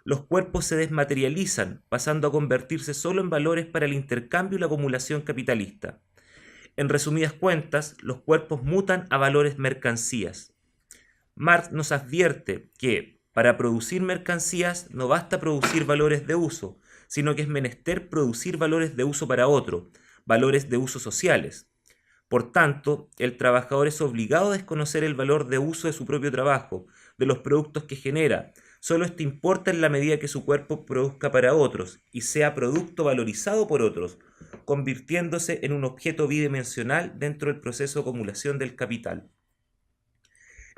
Los cuerpos se desmaterializan, pasando a convertirse solo en valores para el intercambio y la acumulación capitalista. En resumidas cuentas, los cuerpos mutan a valores mercancías. Marx nos advierte que, para producir mercancías, no basta producir valores de uso, sino que es menester producir valores de uso para otro, valores de uso sociales. Por tanto, el trabajador es obligado a desconocer el valor de uso de su propio trabajo, de los productos que genera. Solo esto importa en la medida que su cuerpo produzca para otros y sea producto valorizado por otros, convirtiéndose en un objeto bidimensional dentro del proceso de acumulación del capital.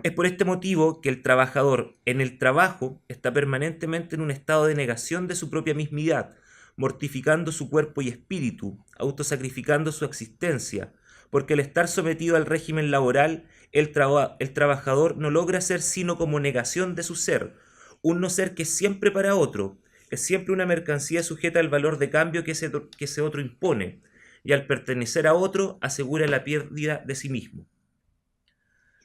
Es por este motivo que el trabajador en el trabajo está permanentemente en un estado de negación de su propia mismidad, mortificando su cuerpo y espíritu, autosacrificando su existencia, porque al estar sometido al régimen laboral, el trabajador no logra ser sino como negación de su ser, un no ser que es siempre para otro, es siempre una mercancía sujeta al valor de cambio que ese otro impone, y al pertenecer a otro asegura la pérdida de sí mismo.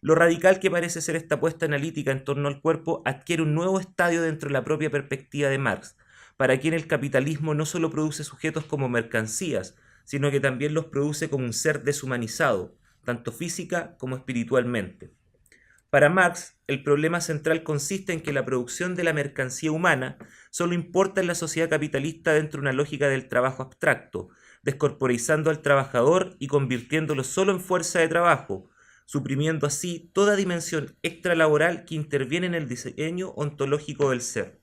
Lo radical que parece ser esta apuesta analítica en torno al cuerpo adquiere un nuevo estadio dentro de la propia perspectiva de Marx, para quien el capitalismo no solo produce sujetos como mercancías, sino que también los produce como un ser deshumanizado, tanto física como espiritualmente. Para Marx, el problema central consiste en que la producción de la mercancía humana solo importa en la sociedad capitalista dentro de una lógica del trabajo abstracto, descorporizando al trabajador y convirtiéndolo solo en fuerza de trabajo, suprimiendo así toda dimensión extralaboral que interviene en el diseño ontológico del ser.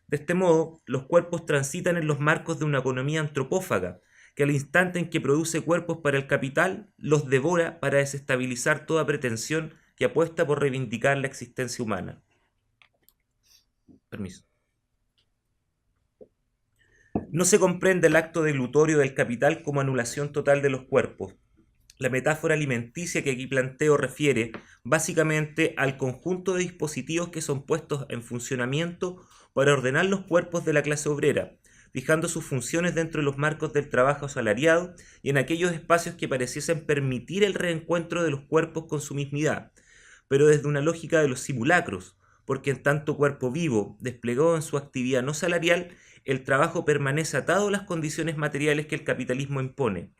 De este modo, los cuerpos transitan en los marcos de una economía antropófaga, que al instante en que produce cuerpos para el capital, los devora para desestabilizar toda pretensión que apuesta por reivindicar la existencia humana. Permiso. No se comprende el acto deglutorio del capital como anulación total de los cuerpos. La metáfora alimenticia que aquí planteo refiere básicamente al conjunto de dispositivos que son puestos en funcionamiento para ordenar los cuerpos de la clase obrera, fijando sus funciones dentro de los marcos del trabajo asalariado y en aquellos espacios que pareciesen permitir el reencuentro de los cuerpos con su mismidad, pero desde una lógica de los simulacros, porque en tanto cuerpo vivo, desplegado en su actividad no salarial, el trabajo permanece atado a las condiciones materiales que el capitalismo impone,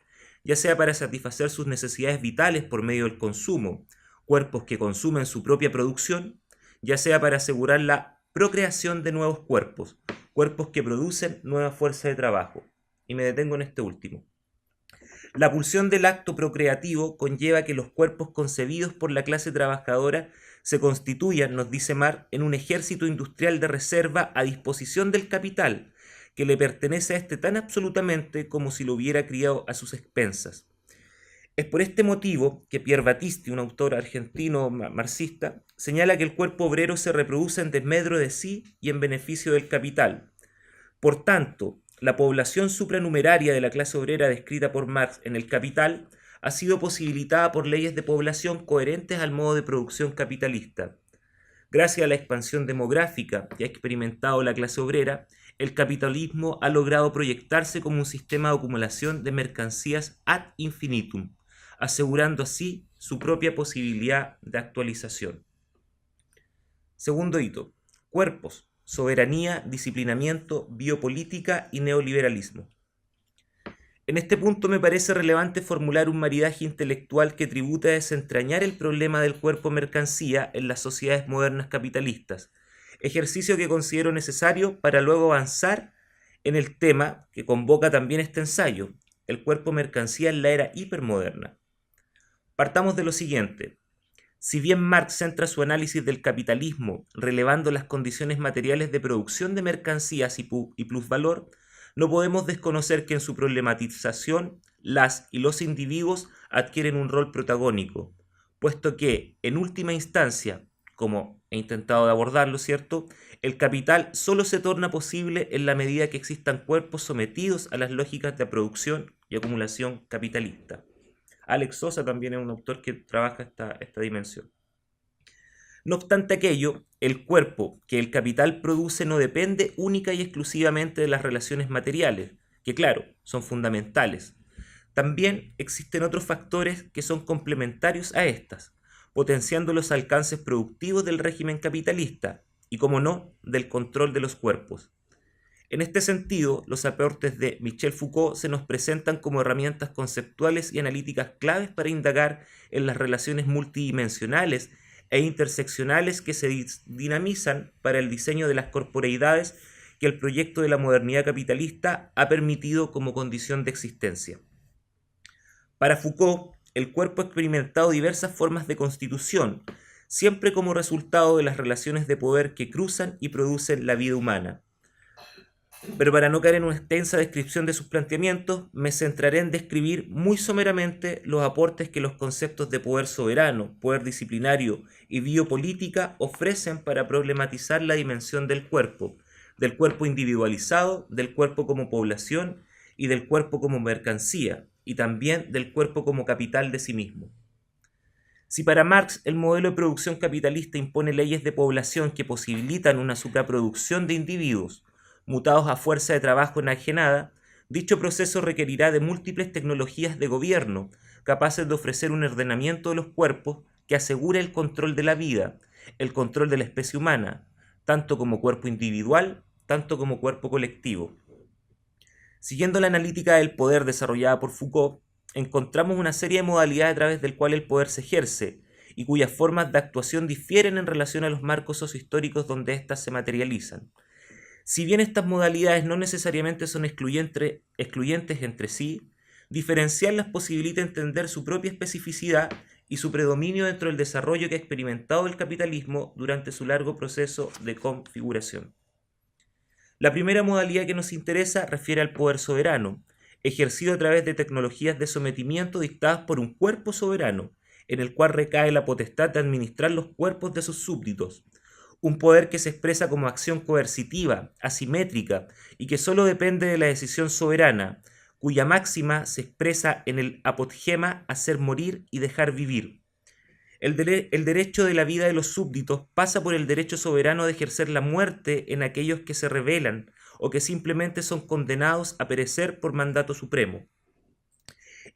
ya sea para satisfacer sus necesidades vitales por medio del consumo, cuerpos que consumen su propia producción, ya sea para asegurar la procreación de nuevos cuerpos, cuerpos que producen nueva fuerza de trabajo. Y me detengo en este último. La pulsión del acto procreativo conlleva que los cuerpos concebidos por la clase trabajadora se constituyan, nos dice Marx, en un ejército industrial de reserva a disposición del capital, que le pertenece a éste tan absolutamente como si lo hubiera criado a sus expensas. Es por este motivo que Pierre Battisti, un autor argentino marxista, señala que el cuerpo obrero se reproduce en desmedro de sí y en beneficio del capital. Por tanto, la población supranumeraria de la clase obrera descrita por Marx en El Capital ha sido posibilitada por leyes de población coherentes al modo de producción capitalista. Gracias a la expansión demográfica que ha experimentado la clase obrera, el capitalismo ha logrado proyectarse como un sistema de acumulación de mercancías ad infinitum, asegurando así su propia posibilidad de actualización. Segundo hito: cuerpos, soberanía, disciplinamiento, biopolítica y neoliberalismo. En este punto me parece relevante formular un maridaje intelectual que tributa a desentrañar el problema del cuerpo mercancía en las sociedades modernas capitalistas, ejercicio que considero necesario para luego avanzar en el tema que convoca también este ensayo, el cuerpo mercancía en la era hipermoderna. Partamos de lo siguiente. Si bien Marx centra su análisis del capitalismo relevando las condiciones materiales de producción de mercancías y plusvalor, no podemos desconocer que en su problematización las y los individuos adquieren un rol protagónico, puesto que, en última instancia, como he intentado de abordarlo, ¿cierto? El capital solo se torna posible en la medida que existan cuerpos sometidos a las lógicas de producción y acumulación capitalista. Alex Sosa también es un autor que trabaja esta dimensión. No obstante aquello, el cuerpo que el capital produce no depende única y exclusivamente de las relaciones materiales, que claro, son fundamentales. También existen otros factores que son complementarios a estas, potenciando los alcances productivos del régimen capitalista y, como no, del control de los cuerpos. En este sentido, los aportes de Michel Foucault se nos presentan como herramientas conceptuales y analíticas claves para indagar en las relaciones multidimensionales e interseccionales que se dinamizan para el diseño de las corporeidades que el proyecto de la modernidad capitalista ha permitido como condición de existencia. Para Foucault, el cuerpo ha experimentado diversas formas de constitución, siempre como resultado de las relaciones de poder que cruzan y producen la vida humana. Pero para no caer en una extensa descripción de sus planteamientos, me centraré en describir muy someramente los aportes que los conceptos de poder soberano, poder disciplinario y biopolítica ofrecen para problematizar la dimensión del cuerpo individualizado, del cuerpo como población y del cuerpo como mercancía, y también del cuerpo como capital de sí mismo. Si para Marx el modelo de producción capitalista impone leyes de población que posibilitan una supraproducción de individuos, mutados a fuerza de trabajo enajenada, dicho proceso requerirá de múltiples tecnologías de gobierno capaces de ofrecer un ordenamiento de los cuerpos que asegure el control de la vida, el control de la especie humana, tanto como cuerpo individual, tanto como cuerpo colectivo. Siguiendo la analítica del poder desarrollada por Foucault, encontramos una serie de modalidades a través del cual el poder se ejerce y cuyas formas de actuación difieren en relación a los marcos sociohistóricos donde éstas se materializan. Si bien estas modalidades no necesariamente son excluyentes entre sí, diferenciarlas posibilita entender su propia especificidad y su predominio dentro del desarrollo que ha experimentado el capitalismo durante su largo proceso de configuración. La primera modalidad que nos interesa refiere al poder soberano, ejercido a través de tecnologías de sometimiento dictadas por un cuerpo soberano, en el cual recae la potestad de administrar los cuerpos de sus súbditos. Un poder que se expresa como acción coercitiva, asimétrica, y que solo depende de la decisión soberana, cuya máxima se expresa en el apogema hacer morir y dejar vivir. El derecho de la vida de los súbditos pasa por el derecho soberano de ejercer la muerte en aquellos que se rebelan o que simplemente son condenados a perecer por mandato supremo.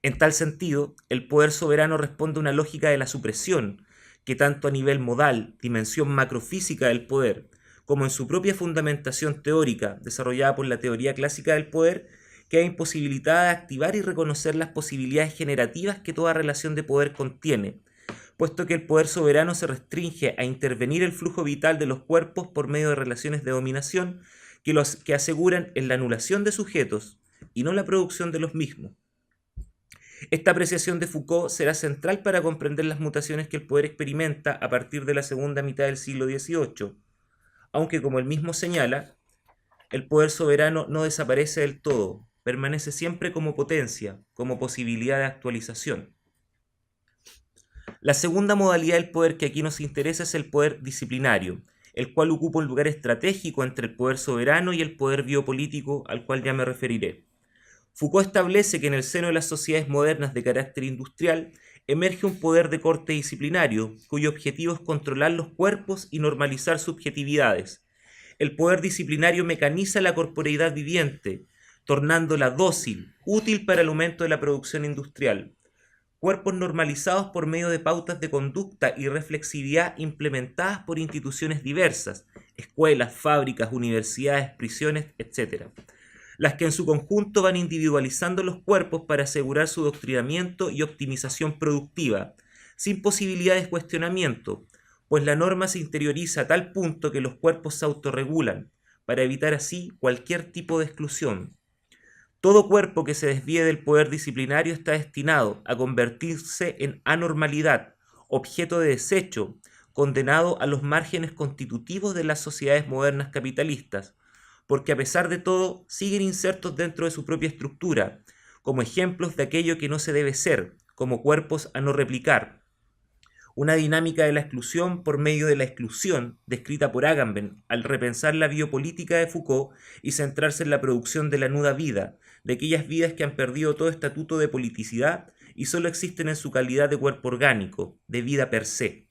En tal sentido, el poder soberano responde a una lógica de la supresión, que tanto a nivel modal, dimensión macrofísica del poder, como en su propia fundamentación teórica, desarrollada por la teoría clásica del poder, queda imposibilitada de activar y reconocer las posibilidades generativas que toda relación de poder contiene, puesto que el poder soberano se restringe a intervenir el flujo vital de los cuerpos por medio de relaciones de dominación que aseguran en la anulación de sujetos y no la producción de los mismos. Esta apreciación de Foucault será central para comprender las mutaciones que el poder experimenta a partir de la segunda mitad del siglo XVIII, aunque, como él mismo señala, el poder soberano no desaparece del todo, permanece siempre como potencia, como posibilidad de actualización. La segunda modalidad del poder que aquí nos interesa es el poder disciplinario, el cual ocupa un lugar estratégico entre el poder soberano y el poder biopolítico, al cual ya me referiré. Foucault establece que en el seno de las sociedades modernas de carácter industrial emerge un poder de corte disciplinario, cuyo objetivo es controlar los cuerpos y normalizar subjetividades. El poder disciplinario mecaniza la corporeidad viviente, tornándola dócil, útil para el aumento de la producción industrial. Cuerpos normalizados por medio de pautas de conducta y reflexividad implementadas por instituciones diversas, escuelas, fábricas, universidades, prisiones, etc., las que en su conjunto van individualizando los cuerpos para asegurar su doctrinamiento y optimización productiva, sin posibilidad de cuestionamiento, pues la norma se interioriza a tal punto que los cuerpos se autorregulan, para evitar así cualquier tipo de exclusión. Todo cuerpo que se desvíe del poder disciplinario está destinado a convertirse en anormalidad, objeto de desecho, condenado a los márgenes constitutivos de las sociedades modernas capitalistas, porque a pesar de todo siguen insertos dentro de su propia estructura, como ejemplos de aquello que no se debe ser, como cuerpos a no replicar. una dinámica de la exclusión por medio de la exclusión, descrita por Agamben al repensar la biopolítica de Foucault y centrarse en la producción de la nuda vida, de aquellas vidas que han perdido todo estatuto de politicidad y solo existen en su calidad de cuerpo orgánico, de vida per se.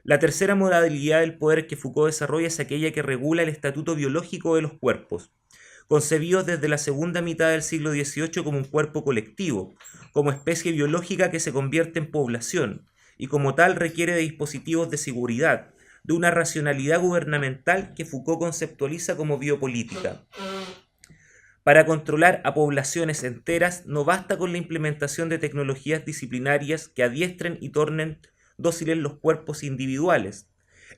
La tercera modalidad del poder que Foucault desarrolla es aquella que regula el estatuto biológico de los cuerpos, concebidos desde la segunda mitad del siglo XVIII como un cuerpo colectivo, como especie biológica que se convierte en población, y como tal requiere de dispositivos de seguridad, de una racionalidad gubernamental que Foucault conceptualiza como biopolítica. Para controlar a poblaciones enteras no basta con la implementación de tecnologías disciplinarias que adiestren y tornen dóciles los cuerpos individuales.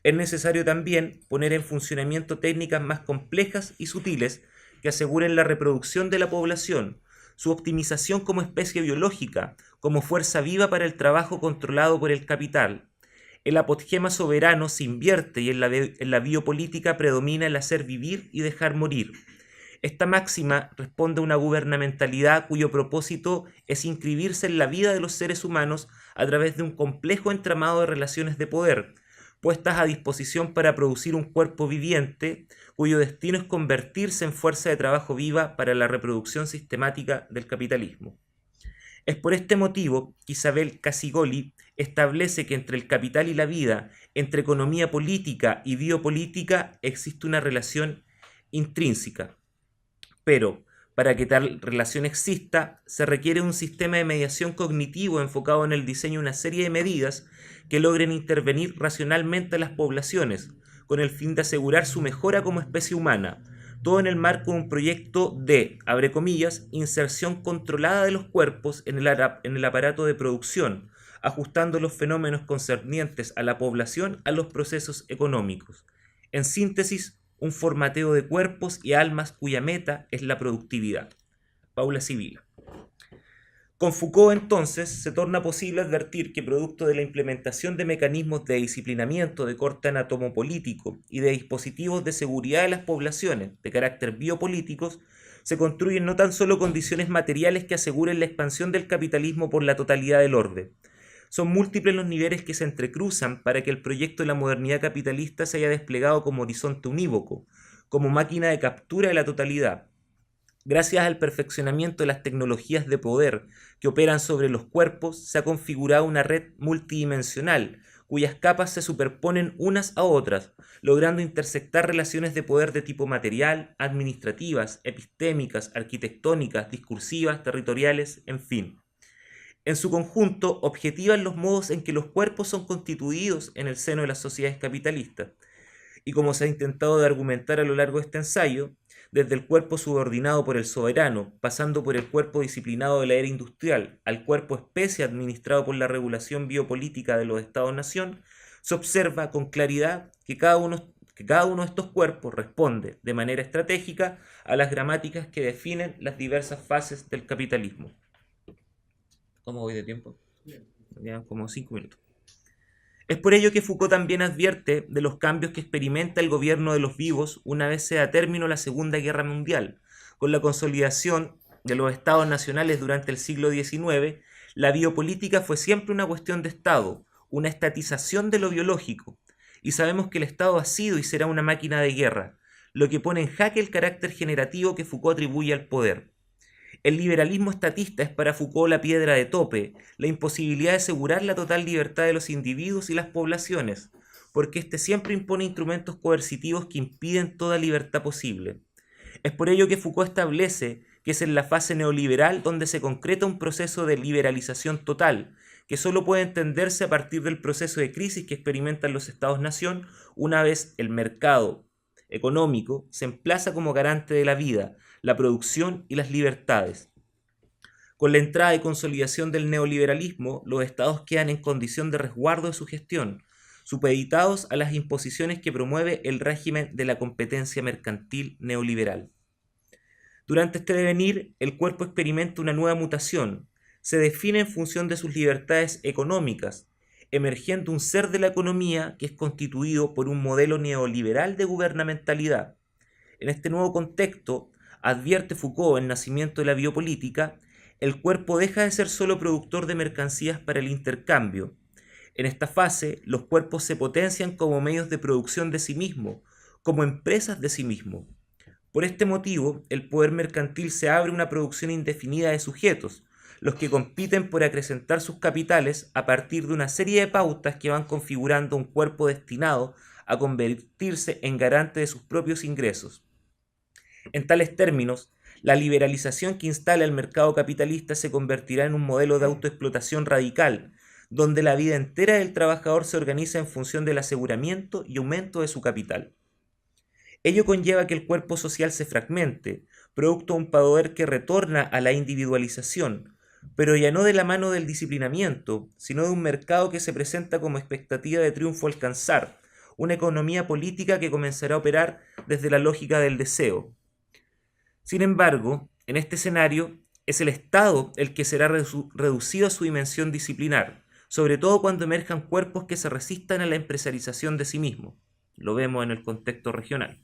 Es necesario también poner en funcionamiento técnicas más complejas y sutiles que aseguren la reproducción de la población, su optimización como especie biológica, como fuerza viva para el trabajo controlado por el capital. El apogema soberano se invierte y en la biopolítica predomina el hacer vivir y dejar morir. Esta máxima responde a una gubernamentalidad cuyo propósito es inscribirse en la vida de los seres humanos a través de un complejo entramado de relaciones de poder, puestas a disposición para producir un cuerpo viviente cuyo destino es convertirse en fuerza de trabajo viva para la reproducción sistemática del capitalismo. Es por este motivo que Isabel Casigoli establece que entre el capital y la vida, entre economía política y biopolítica, existe una relación intrínseca. Pero, para que tal relación exista, se requiere un sistema de mediación cognitivo enfocado en el diseño de una serie de medidas que logren intervenir racionalmente a las poblaciones, con el fin de asegurar su mejora como especie humana, todo en el marco de un proyecto de, abre comillas, inserción controlada de los cuerpos en el aparato de producción, ajustando los fenómenos concernientes a la población a los procesos económicos. En síntesis, un formateo de cuerpos y almas cuya meta es la productividad. Paula Sibila. Con Foucault, entonces, se torna posible advertir que producto de la implementación de mecanismos de disciplinamiento de corte anatomopolítico y de dispositivos de seguridad de las poblaciones de carácter biopolíticos, se construyen no tan solo condiciones materiales que aseguren la expansión del capitalismo por la totalidad del orbe. Son múltiples los niveles que se entrecruzan para que el proyecto de la modernidad capitalista se haya desplegado como horizonte unívoco, como máquina de captura de la totalidad. Gracias al perfeccionamiento de las tecnologías de poder que operan sobre los cuerpos, se ha configurado una red multidimensional, cuyas capas se superponen unas a otras, logrando intersectar relaciones de poder de tipo material, administrativas, epistémicas, arquitectónicas, discursivas, territoriales, en fin. En su conjunto, objetivan los modos en que los cuerpos son constituidos en el seno de las sociedades capitalistas. Y como se ha intentado de argumentar a lo largo de este ensayo, desde el cuerpo subordinado por el soberano, pasando por el cuerpo disciplinado de la era industrial, al cuerpo especie administrado por la regulación biopolítica de los Estados-nación, se observa con claridad que cada uno de estos cuerpos responde de manera estratégica a las gramáticas que definen las diversas fases del capitalismo. ¿Cómo voy de tiempo? Ya como 5 minutos. Es por ello que Foucault también advierte de los cambios que experimenta el gobierno de los vivos una vez se da término la Segunda Guerra Mundial. Con la consolidación de los estados nacionales durante el siglo XIX, la biopolítica fue siempre una cuestión de Estado, una estatización de lo biológico, y sabemos que el Estado ha sido y será una máquina de guerra, lo que pone en jaque el carácter generativo que Foucault atribuye al poder. El liberalismo estatista es para Foucault la piedra de tope, la imposibilidad de asegurar la total libertad de los individuos y las poblaciones, porque éste siempre impone instrumentos coercitivos que impiden toda libertad posible. Es por ello que Foucault establece que es en la fase neoliberal donde se concreta un proceso de liberalización total, que solo puede entenderse a partir del proceso de crisis que experimentan los Estados-nación una vez el mercado económico se emplaza como garante de la vida, la producción y las libertades. Con la entrada y consolidación del neoliberalismo, los estados quedan en condición de resguardo de su gestión, supeditados a las imposiciones que promueve el régimen de la competencia mercantil neoliberal. Durante este devenir, el cuerpo experimenta una nueva mutación, se define en función de sus libertades económicas, emergiendo un ser de la economía que es constituido por un modelo neoliberal de gubernamentalidad. En este nuevo contexto, advierte Foucault en Nacimiento de la biopolítica, el cuerpo deja de ser solo productor de mercancías para el intercambio. En esta fase, los cuerpos se potencian como medios de producción de sí mismos, como empresas de sí mismos. Por este motivo, el poder mercantil se abre una producción indefinida de sujetos, los que compiten por acrecentar sus capitales a partir de una serie de pautas que van configurando un cuerpo destinado a convertirse en garante de sus propios ingresos. En tales términos, la liberalización que instala el mercado capitalista se convertirá en un modelo de autoexplotación radical, donde la vida entera del trabajador se organiza en función del aseguramiento y aumento de su capital. Ello conlleva que el cuerpo social se fragmente, producto de un poder que retorna a la individualización, pero ya no de la mano del disciplinamiento, sino de un mercado que se presenta como expectativa de triunfo a alcanzar, una economía política que comenzará a operar desde la lógica del deseo. Sin embargo, en este escenario, es el Estado el que será reducido a su dimensión disciplinar, sobre todo cuando emerjan cuerpos que se resistan a la empresarización de sí mismos. Lo vemos en el contexto regional.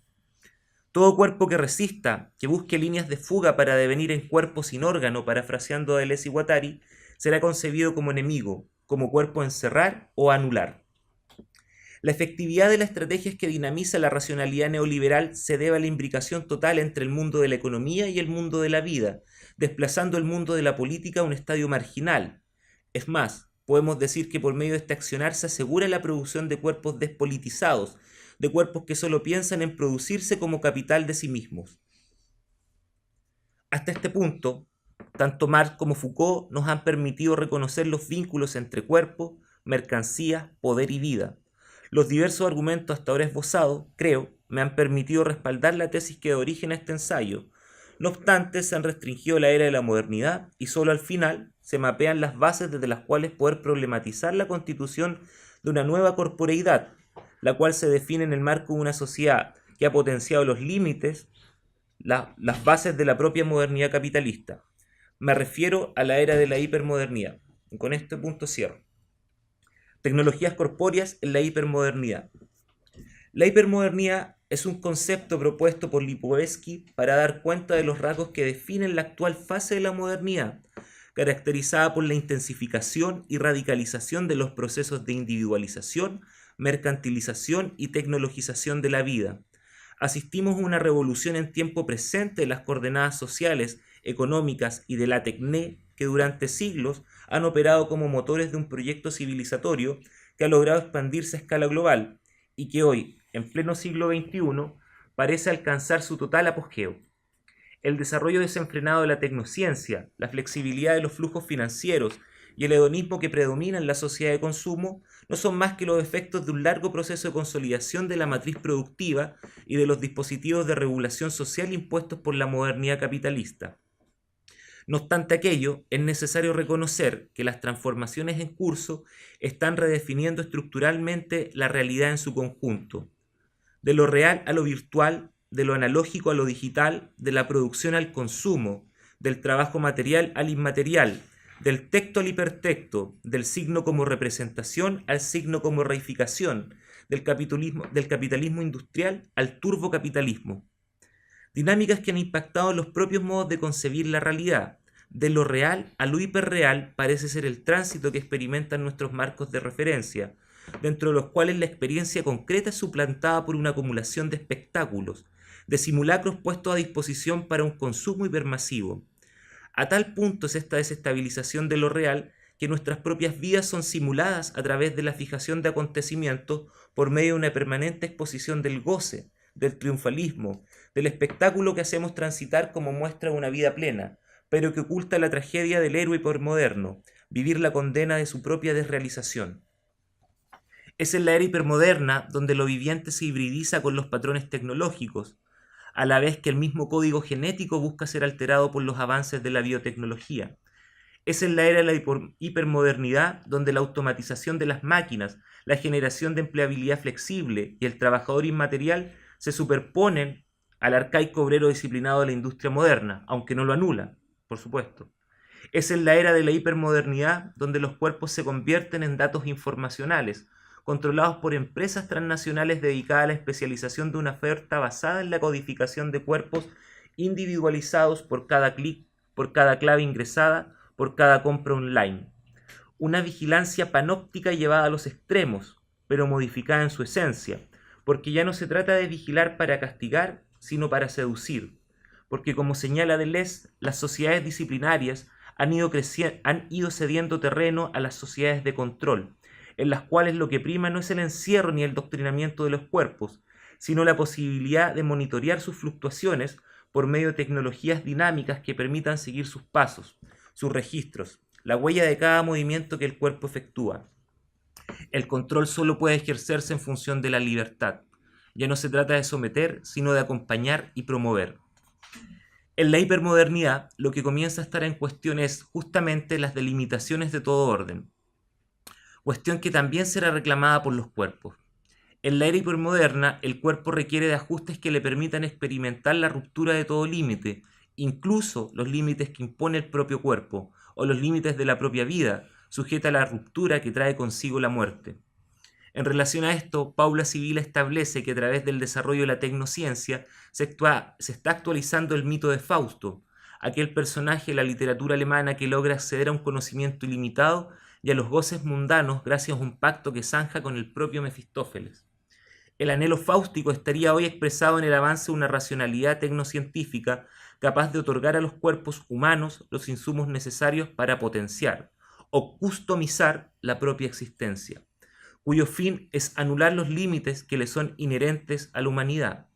Todo cuerpo que resista, que busque líneas de fuga para devenir en cuerpo sin órgano, parafraseando a Deleuze y Guattari, será concebido como enemigo, como cuerpo a encerrar o a anular. La efectividad de la estrategia que dinamiza la racionalidad neoliberal se debe a la imbricación total entre el mundo de la economía y el mundo de la vida, desplazando el mundo de la política a un estadio marginal. Es más, podemos decir que por medio de este accionar se asegura la producción de cuerpos despolitizados, de cuerpos que solo piensan en producirse como capital de sí mismos. Hasta este punto, tanto Marx como Foucault nos han permitido reconocer los vínculos entre cuerpo, mercancía, poder y vida. Los diversos argumentos hasta ahora esbozados, creo, me han permitido respaldar la tesis que da origen a este ensayo. No obstante, se han restringido la era de la modernidad y solo al final se mapean las bases desde las cuales poder problematizar la constitución de una nueva corporeidad, la cual se define en el marco de una sociedad que ha potenciado los límites, las bases de la propia modernidad capitalista. Me refiero a la era de la hipermodernidad. Y con este punto cierro. Tecnologías corpóreas en la hipermodernidad. La hipermodernidad es un concepto propuesto por Lipovetsky para dar cuenta de los rasgos que definen la actual fase de la modernidad, caracterizada por la intensificación y radicalización de los procesos de individualización, mercantilización y tecnologización de la vida. Asistimos a una revolución en tiempo presente de las coordenadas sociales, económicas y de la tecné que durante siglos han operado como motores de un proyecto civilizatorio que ha logrado expandirse a escala global y que hoy, en pleno siglo XXI, parece alcanzar su total apogeo. El desarrollo desenfrenado de la tecnociencia, la flexibilidad de los flujos financieros y el hedonismo que predomina en la sociedad de consumo no son más que los efectos de un largo proceso de consolidación de la matriz productiva y de los dispositivos de regulación social impuestos por la modernidad capitalista. No obstante aquello, es necesario reconocer que las transformaciones en curso están redefiniendo estructuralmente la realidad en su conjunto. De lo real a lo virtual, de lo analógico a lo digital, de la producción al consumo, del trabajo material al inmaterial, del texto al hipertexto, del signo como representación al signo como reificación, del capitalismo industrial al turbocapitalismo. Dinámicas que han impactado los propios modos de concebir la realidad. De lo real a lo hiperreal parece ser el tránsito que experimentan nuestros marcos de referencia, dentro de los cuales la experiencia concreta es suplantada por una acumulación de espectáculos, de simulacros puestos a disposición para un consumo hipermasivo. A tal punto es esta desestabilización de lo real que nuestras propias vidas son simuladas a través de la fijación de acontecimientos por medio de una permanente exposición del goce, del triunfalismo, del espectáculo que hacemos transitar como muestra de una vida plena, pero que oculta la tragedia del héroe hipermoderno, vivir la condena de su propia desrealización. Es en la era hipermoderna donde lo viviente se hibridiza con los patrones tecnológicos, a la vez que el mismo código genético busca ser alterado por los avances de la biotecnología. Es en la era de la hipermodernidad donde la automatización de las máquinas, la generación de empleabilidad flexible y el trabajador inmaterial se superponen al arcaico obrero disciplinado de la industria moderna, aunque no lo anula, por supuesto. Es en la era de la hipermodernidad donde los cuerpos se convierten en datos informacionales, controlados por empresas transnacionales dedicadas a la especialización de una oferta basada en la codificación de cuerpos individualizados por cada clic, por cada clave ingresada, por cada compra online. una vigilancia panóptica llevada a los extremos, pero modificada en su esencia, porque ya no se trata de vigilar para castigar, sino para seducir, porque como señala Deleuze, las sociedades disciplinarias han ido cediendo terreno a las sociedades de control, en las cuales lo que prima no es el encierro ni el doctrinamiento de los cuerpos, sino la posibilidad de monitorear sus fluctuaciones por medio de tecnologías dinámicas que permitan seguir sus pasos, sus registros, la huella de cada movimiento que el cuerpo efectúa. El control solo puede ejercerse en función de la libertad. Ya no se trata de someter, sino de acompañar y promover. En la hipermodernidad, lo que comienza a estar en cuestión es justamente las delimitaciones de todo orden, cuestión que también será reclamada por los cuerpos. En la era hipermoderna, el cuerpo requiere de ajustes que le permitan experimentar la ruptura de todo límite, incluso los límites que impone el propio cuerpo, o los límites de la propia vida, sujeta a la ruptura que trae consigo la muerte. En relación a esto, Paula Sibila establece que a través del desarrollo de la tecnociencia se está actualizando el mito de Fausto, aquel personaje de la literatura alemana que logra acceder a un conocimiento ilimitado y a los goces mundanos gracias a un pacto que zanja con el propio Mefistófeles. El anhelo fáustico estaría hoy expresado en el avance de una racionalidad tecnocientífica capaz de otorgar a los cuerpos humanos los insumos necesarios para potenciar o customizar la propia existencia, cuyo fin es anular los límites que le son inherentes a la humanidad.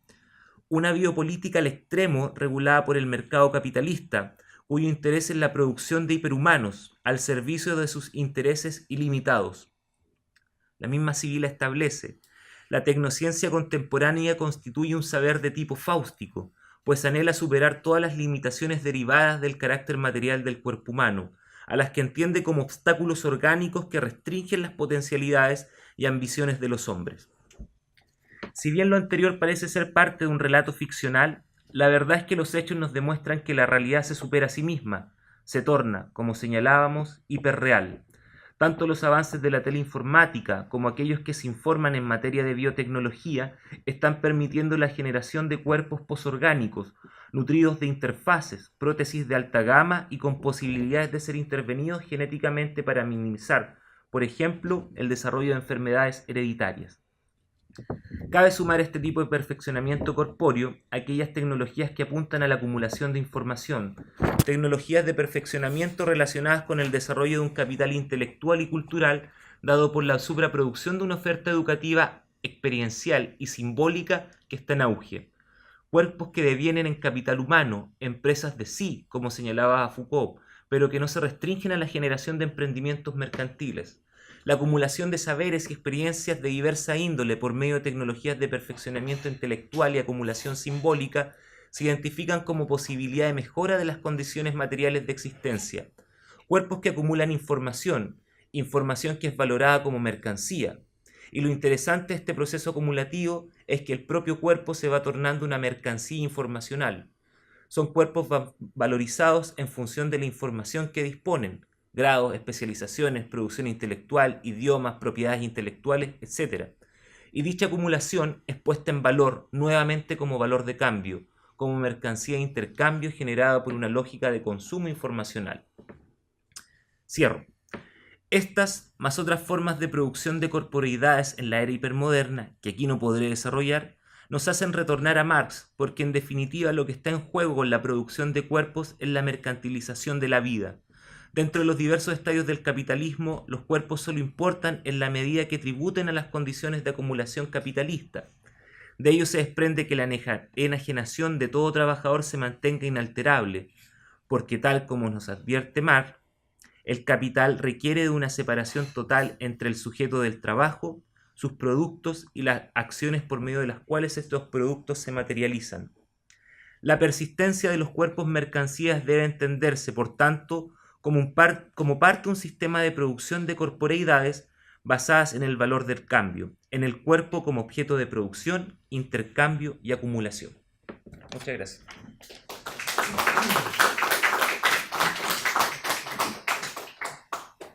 Una biopolítica al extremo regulada por el mercado capitalista, cuyo interés es la producción de hiperhumanos al servicio de sus intereses ilimitados. La misma Sibila establece: la tecnociencia contemporánea constituye un saber de tipo fáustico, pues anhela superar todas las limitaciones derivadas del carácter material del cuerpo humano, a las que entiende como obstáculos orgánicos que restringen las potencialidades y ambiciones de los hombres. Si bien lo anterior parece ser parte de un relato ficcional, la verdad es que los hechos nos demuestran que la realidad se supera a sí misma, se torna, como señalábamos, hiperreal. Tanto los avances de la teleinformática como aquellos que se informan en materia de biotecnología están permitiendo la generación de cuerpos posorgánicos, nutridos de interfaces, prótesis de alta gama y con posibilidades de ser intervenidos genéticamente para minimizar, por ejemplo, el desarrollo de enfermedades hereditarias. Cabe sumar este tipo de perfeccionamiento corpóreo aquellas tecnologías que apuntan a la acumulación de información, tecnologías de perfeccionamiento relacionadas con el desarrollo de un capital intelectual y cultural dado por la supraproducción de una oferta educativa, experiencial y simbólica que está en auge. Cuerpos que devienen en capital humano, empresas de sí, como señalaba Foucault, pero que no se restringen a la generación de emprendimientos mercantiles. La acumulación de saberes y experiencias de diversa índole por medio de tecnologías de perfeccionamiento intelectual y acumulación simbólica se identifican como posibilidad de mejora de las condiciones materiales de existencia. Cuerpos que acumulan información que es valorada como mercancía. Y lo interesante de este proceso acumulativo es que el propio cuerpo se va tornando una mercancía informacional. Son cuerpos valorizados en función de la información que disponen, grados, especializaciones, producción intelectual, idiomas, propiedades intelectuales, etc. Y dicha acumulación es puesta en valor nuevamente como valor de cambio, como mercancía de intercambio generada por una lógica de consumo informacional. Cierro. Estas, más otras formas de producción de corporeidades en la era hipermoderna, que aquí no podré desarrollar, nos hacen retornar a Marx, porque en definitiva lo que está en juego con la producción de cuerpos es la mercantilización de la vida. Dentro de los diversos estadios del capitalismo, los cuerpos solo importan en la medida que tributen a las condiciones de acumulación capitalista. De ello se desprende que la enajenación de todo trabajador se mantenga inalterable, porque tal como nos advierte Marx, el capital requiere de una separación total entre el sujeto del trabajo, sus productos y las acciones por medio de las cuales estos productos se materializan. La persistencia de los cuerpos mercancías debe entenderse, por tanto, como parte de un sistema de producción de corporeidades basadas en el valor del cambio, en el cuerpo como objeto de producción, intercambio y acumulación. Muchas gracias.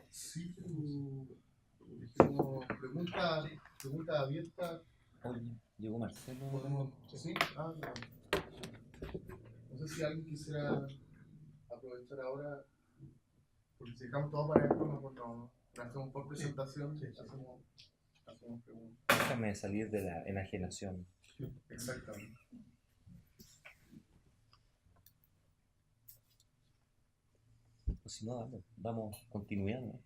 Sí, pregunta abierta. Llegó Marcelo. ¿Podemos? Sí. No. No sé si alguien quisiera aprovechar ahora, porque si dejamos todo para esto, no. hacemos por presentación, Sí. hacemos preguntas. Déjame salir de la enajenación. Exactamente. Pues si no, damos continuidad, ¿no?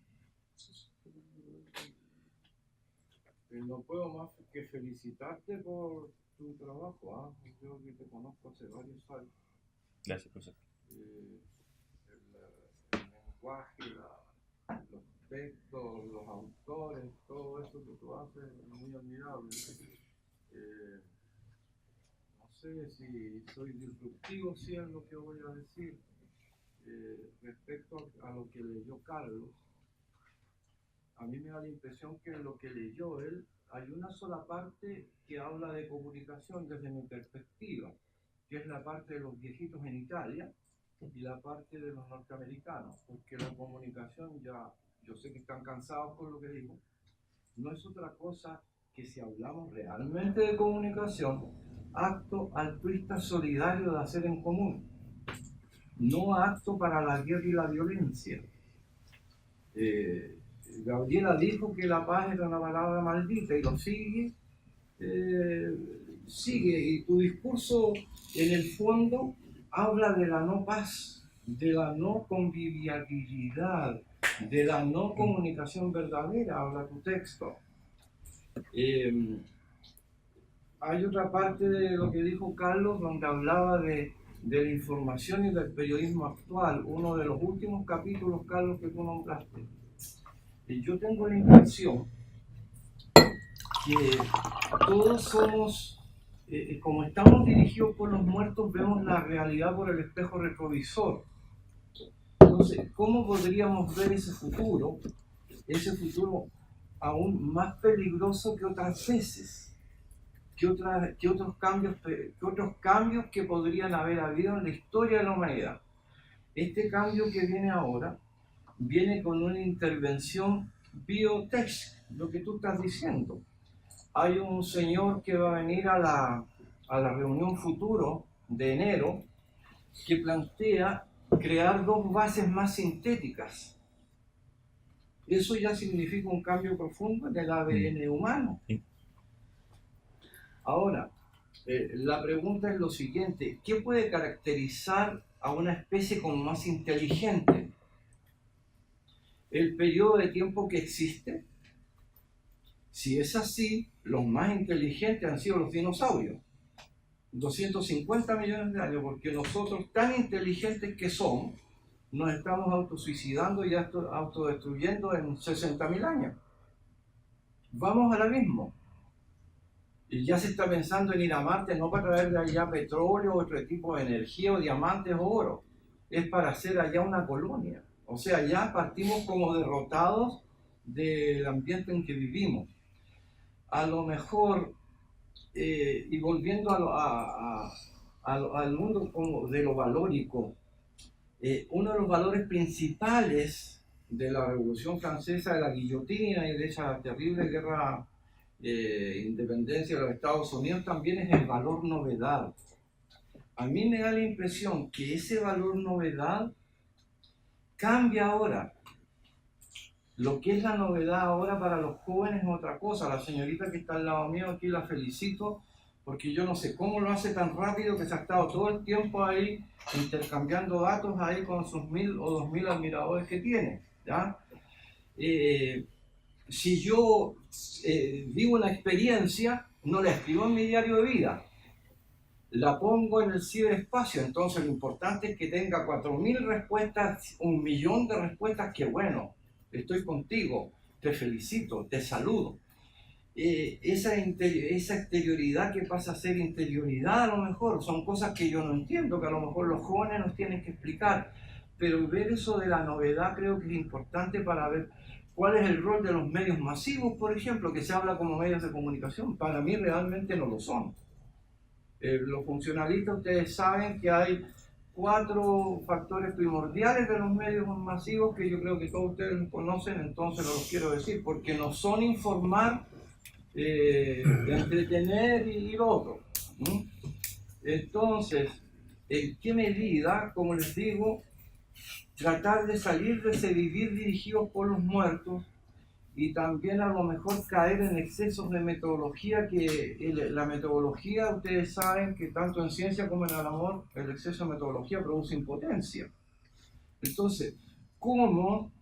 No puedo más que felicitarte por tu trabajo. Yo que te conozco hace varios años. Gracias, profesor. El lenguaje, los textos, los autores, todo eso que tú haces es muy admirable. No sé si soy disruptivo, si es lo que voy a decir. Respecto a lo que leyó Carlos, a mí me da la impresión que en lo que leyó él hay una sola parte que habla de comunicación desde mi perspectiva, que es la parte de los viejitos en Italia y la parte de los norteamericanos, porque la comunicación ya, yo sé que están cansados por lo que digo, no es otra cosa que, si hablamos realmente de comunicación, acto altruista solidario de hacer en común, no acto para la guerra y la violencia. Gabriela dijo que la paz era una palabra maldita y lo sigue, y tu discurso en el fondo habla de la no paz, de la no convivialidad, de la no comunicación verdadera, habla tu texto. Hay otra parte de lo que dijo Carlos donde hablaba de la información y del periodismo actual, uno de los últimos capítulos, Carlos, que tú nombraste. Y yo tengo la impresión que todos somos, como estamos dirigidos por los muertos, vemos la realidad por el espejo retrovisor. Entonces, ¿cómo podríamos ver ese futuro aún más peligroso que otras veces? ¿Qué otros cambios que podrían haber habido en la historia de la humanidad? Este cambio que viene ahora viene con una intervención biotech, lo que tú estás diciendo. Hay un señor que va a venir a la reunión futuro de enero que plantea crear 2 bases más sintéticas. Eso ya significa un cambio profundo en el ADN humano. Ahora, la pregunta es lo siguiente: ¿qué puede caracterizar a una especie como más inteligente? ¿El periodo de tiempo que existe? Si es así, los más inteligentes han sido los dinosaurios. 250 millones de años, porque nosotros, tan inteligentes que somos, nos estamos autosuicidando y autodestruyendo en 60.000 años. Vamos al abismo. Y ya se está pensando en ir a Marte, no para traer de allá petróleo o otro tipo de energía o diamantes o oro, es para hacer allá una colonia. O sea, ya partimos como derrotados del ambiente en que vivimos. A lo mejor, y volviendo al mundo como de lo valórico, uno de los valores principales de la Revolución Francesa, de la guillotina y de esa terrible guerra independencia de los Estados Unidos, también es el valor novedad. A mí me da la impresión que ese valor novedad cambia ahora. Lo que es la novedad ahora para los jóvenes es otra cosa. La señorita que está al lado mío aquí la felicito, porque yo no sé cómo lo hace tan rápido, que se ha estado todo el tiempo ahí intercambiando datos ahí con sus 1.000 o 2.000 admiradores que tiene, ¿ya? Si yo vivo una experiencia, no la escribo en mi diario de vida, la pongo en el ciberespacio. Entonces lo importante es que tenga 4.000 respuestas, 1.000.000 de respuestas. Que bueno, estoy contigo, te felicito, te saludo. Esa exterioridad que pasa a ser interioridad, a lo mejor son cosas que yo no entiendo, que a lo mejor los jóvenes nos tienen que explicar, pero ver eso de la novedad creo que es importante para ver cuál es el rol de los medios masivos, por ejemplo, que se habla como medios de comunicación. Para mí realmente no lo son. Los funcionalistas, ustedes saben que hay 4 factores primordiales de los medios masivos que yo creo que todos ustedes conocen, entonces no los quiero decir, porque no son informar, entretener y lo otro. Entonces, ¿en qué medida, como les digo, tratar de salir de ese vivir dirigidos por los muertos y también a lo mejor caer en excesos de metodología, que la metodología, ustedes saben que tanto en ciencia como en el amor, el exceso de metodología produce impotencia. Entonces, ¿cómo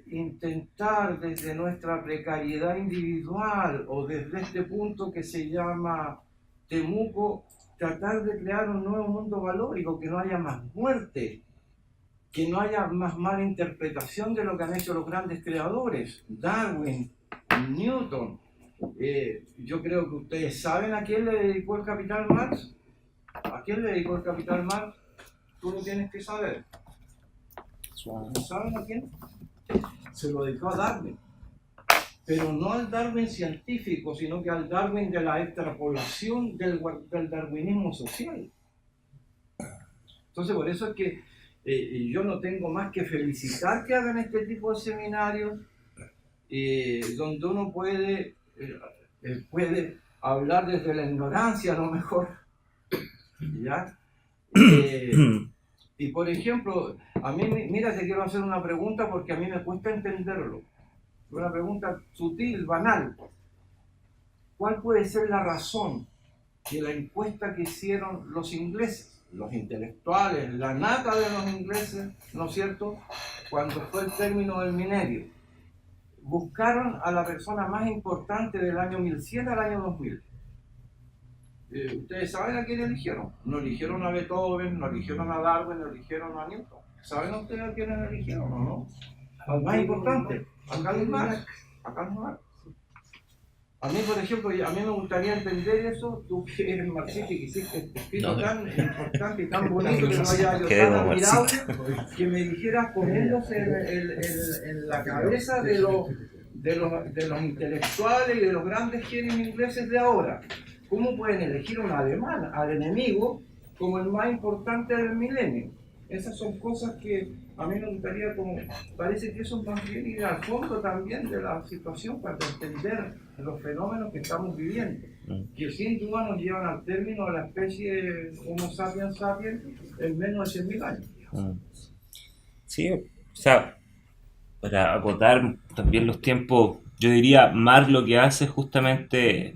intentar desde nuestra precariedad individual o desde este punto que se llama Temuco, tratar de crear un nuevo mundo valórico, que no haya más muerte, que no haya más mala interpretación de lo que han hecho los grandes creadores, Darwin, Newton? Yo creo que ustedes saben a quién le dedicó el Capital Marx. ¿A quién le dedicó el Capital Marx? Tú lo tienes que saber. ¿No saben a quién? Se lo dedicó a Darwin. Pero no al Darwin científico, sino que al Darwin de la extrapolación del darwinismo social. Entonces, por eso es que yo no tengo más que felicitar que hagan este tipo de seminarios, donde uno puede hablar desde la ignorancia, a lo mejor, ¿ya? Y por ejemplo, a mí, mira, te quiero hacer una pregunta porque a mí me cuesta entenderlo. Una pregunta sutil, banal. ¿Cuál puede ser la razón que la encuesta que hicieron los ingleses, los intelectuales, la nata de los ingleses, ¿no es cierto?, cuando fue el término del milenio, buscaron a la persona más importante del año 1100 al año 2000? ¿Ustedes saben a quién eligieron? No eligieron a Beethoven, no eligieron a Darwin, no eligieron a Newton. ¿Saben ustedes a quiénes eligieron o no? Al más importante, a Karl Marx. A Karl Marx. A mí, por ejemplo, a mí me gustaría entender eso, tú que eres marxista y que hiciste este escrito tan importante y tan bonito, que no haya yo tan admirable, que me dijeras poniéndose en la cabeza de los intelectuales y de los grandes genios ingleses de ahora. ¿Cómo pueden elegir un alemán, al enemigo, como el más importante del milenio? Esas son cosas que a mí me gustaría, como parece que eso es más bien ir al fondo también de la situación para entender los fenómenos que estamos viviendo, que sin duda nos llevan al término de la especie Homo sapiens sapiens en menos de 100.000 años. Sí, o sea, para acotar también los tiempos, yo diría, Marx lo que hace es justamente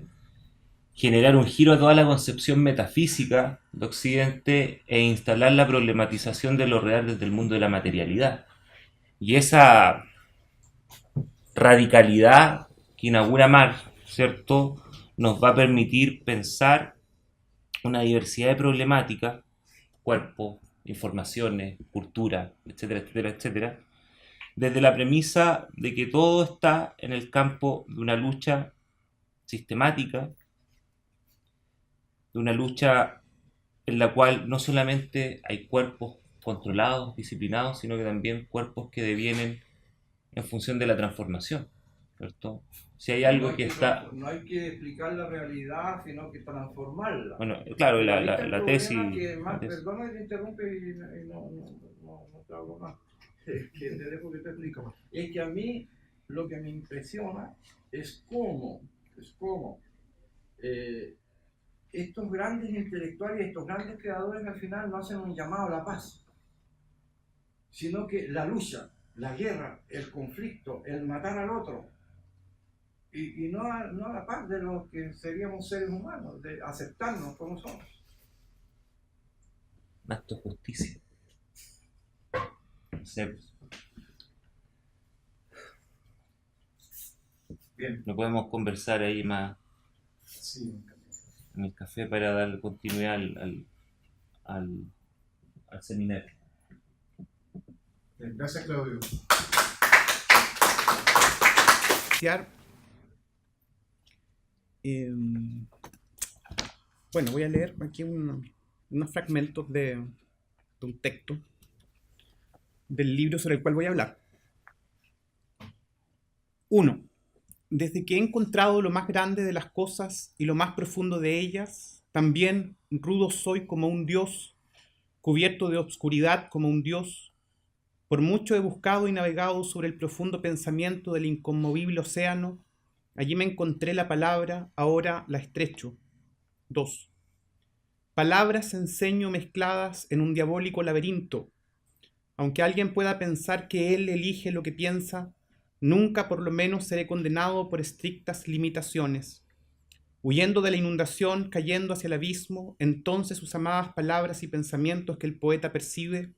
generar un giro a toda la concepción metafísica de Occidente e instalar la problematización de lo real desde el mundo de la materialidad. Y esa radicalidad que inaugura Marx, ¿cierto?, nos va a permitir pensar una diversidad de problemáticas, cuerpos, informaciones, cultura, etcétera, etcétera, etcétera, desde la premisa de que todo está en el campo de una lucha sistemática, de una lucha en la cual no solamente hay cuerpos controlados, disciplinados, sino que también cuerpos que devienen en función de la transformación, ¿cierto? Si hay algo que está... No hay que explicar la realidad, sino que transformarla. Bueno, claro, la tesis... Perdona que te interrumpe y no te hablo más. Que te dejo que te explico. Es que a mí lo que me impresiona es cómo estos grandes intelectuales, estos grandes creadores al final no hacen un llamado a la paz, sino que la lucha, la guerra, el conflicto, el matar al otro, y no a la paz de los que seríamos seres humanos, de aceptarnos como somos. Un acto de justicia. Bien. No podemos conversar ahí más en el café para dar continuidad al seminario. Bien, gracias, Claudio. Bueno, voy a leer aquí unos fragmentos de un texto del libro sobre el cual voy a hablar. 1. Desde que he encontrado lo más grande de las cosas y lo más profundo de ellas, también rudo soy como un dios, cubierto de obscuridad como un dios. Por mucho he buscado y navegado sobre el profundo pensamiento del inconmovible océano. Allí me encontré la palabra, ahora la estrecho. 2. Palabras enseño mezcladas en un diabólico laberinto. Aunque alguien pueda pensar que él elige lo que piensa, Nunca por lo menos seré condenado por estrictas limitaciones. Huyendo de la inundación, cayendo hacia el abismo, entonces sus amadas palabras y pensamientos que el poeta percibe,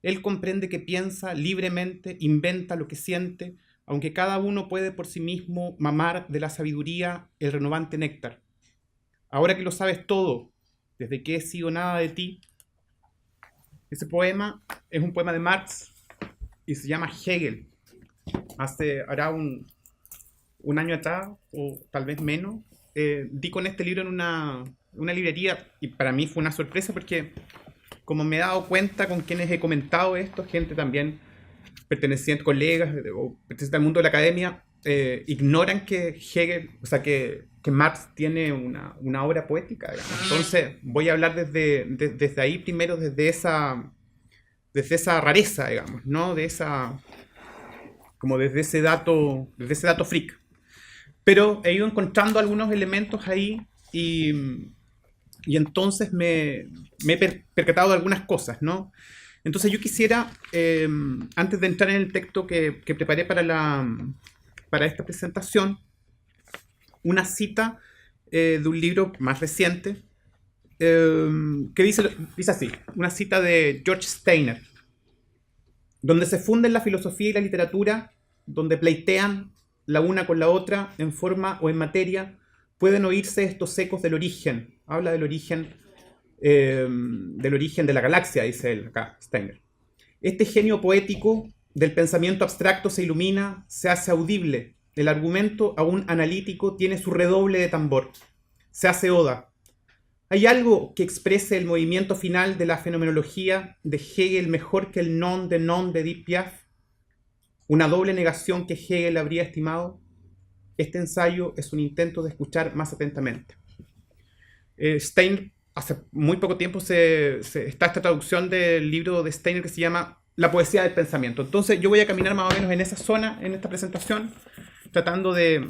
él comprende que piensa libremente, inventa lo que siente, aunque cada uno puede por sí mismo mamar de la sabiduría el renovante néctar. Ahora que lo sabes todo, desde que he sido nada de ti. Ese poema es un poema de Marx y se llama Hegel. Hará un año atrás, o tal vez menos, di con este libro en una librería y para mí fue una sorpresa porque, como me he dado cuenta con quienes he comentado esto, gente también perteneciente, colegas o pertenecientes al mundo de la academia, ignoran que Hegel, o sea, que Marx tiene una obra poética, digamos. Entonces voy a hablar desde ahí primero, desde esa rareza, digamos, ¿no? Como desde ese dato freak. Pero he ido encontrando algunos elementos ahí y entonces me he percatado de algunas cosas, ¿no? Entonces yo quisiera, antes de entrar en el texto que preparé para esta presentación, una cita de un libro más reciente que dice así, una cita de George Steiner: donde se funden la filosofía y la literatura, donde pleitean la una con la otra en forma o en materia, pueden oírse estos ecos del origen. Habla del origen de la galaxia, dice él acá, Steiner. Este genio poético del pensamiento abstracto se ilumina, se hace audible. El argumento, aún analítico, tiene su redoble de tambor. Se hace oda. ¿Hay algo que exprese el movimiento final de la fenomenología de Hegel mejor que el non de Edith Piaf? ¿Una doble negación que Hegel habría estimado? Este ensayo es un intento de escuchar más atentamente. Steiner, hace muy poco tiempo está esta traducción del libro de Steiner que se llama La poesía del pensamiento. Entonces yo voy a caminar más o menos en esa zona, en esta presentación, tratando de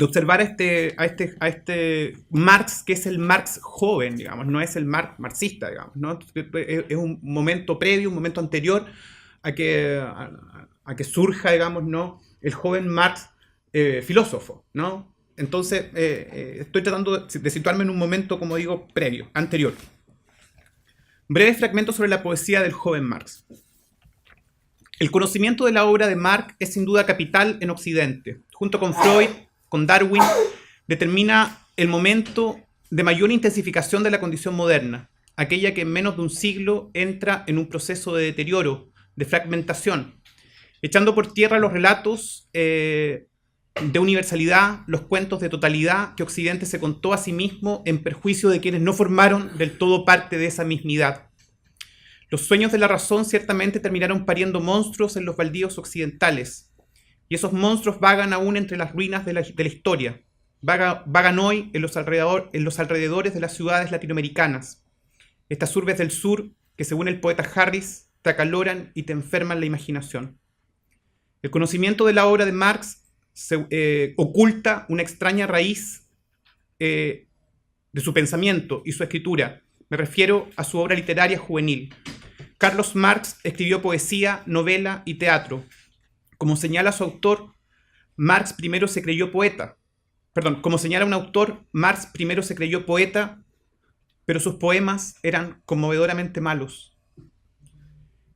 observar a este Marx, que es el Marx joven, digamos, no es el Marx marxista, digamos, ¿no? Es un momento previo, un momento anterior a que surja, digamos, ¿no?, el joven Marx filósofo, ¿no? Entonces estoy tratando de situarme en un momento, como digo, previo, anterior. Breve fragmento sobre la poesía del joven Marx. El conocimiento de la obra de Marx es sin duda capital en Occidente. Junto con Freud, con Darwin, determina el momento de mayor intensificación de la condición moderna, aquella que en menos de un siglo entra en un proceso de deterioro, de fragmentación, echando por tierra los relatos de universalidad, los cuentos de totalidad que Occidente se contó a sí mismo en perjuicio de quienes no formaron del todo parte de esa mismidad. Los sueños de la razón ciertamente terminaron pariendo monstruos en los baldíos occidentales, y esos monstruos vagan aún entre las ruinas de la historia, vagan hoy en los alrededores de las ciudades latinoamericanas, estas urbes del sur que, según el poeta Harris, te acaloran y te enferman la imaginación. El conocimiento de la obra de Marx oculta una extraña raíz de su pensamiento y su escritura. Me refiero a su obra literaria juvenil. Carlos Marx escribió poesía, novela y teatro. Como señala su autor, Marx primero se creyó poeta. Como señala un autor, Marx primero se creyó poeta, pero sus poemas eran conmovedoramente malos.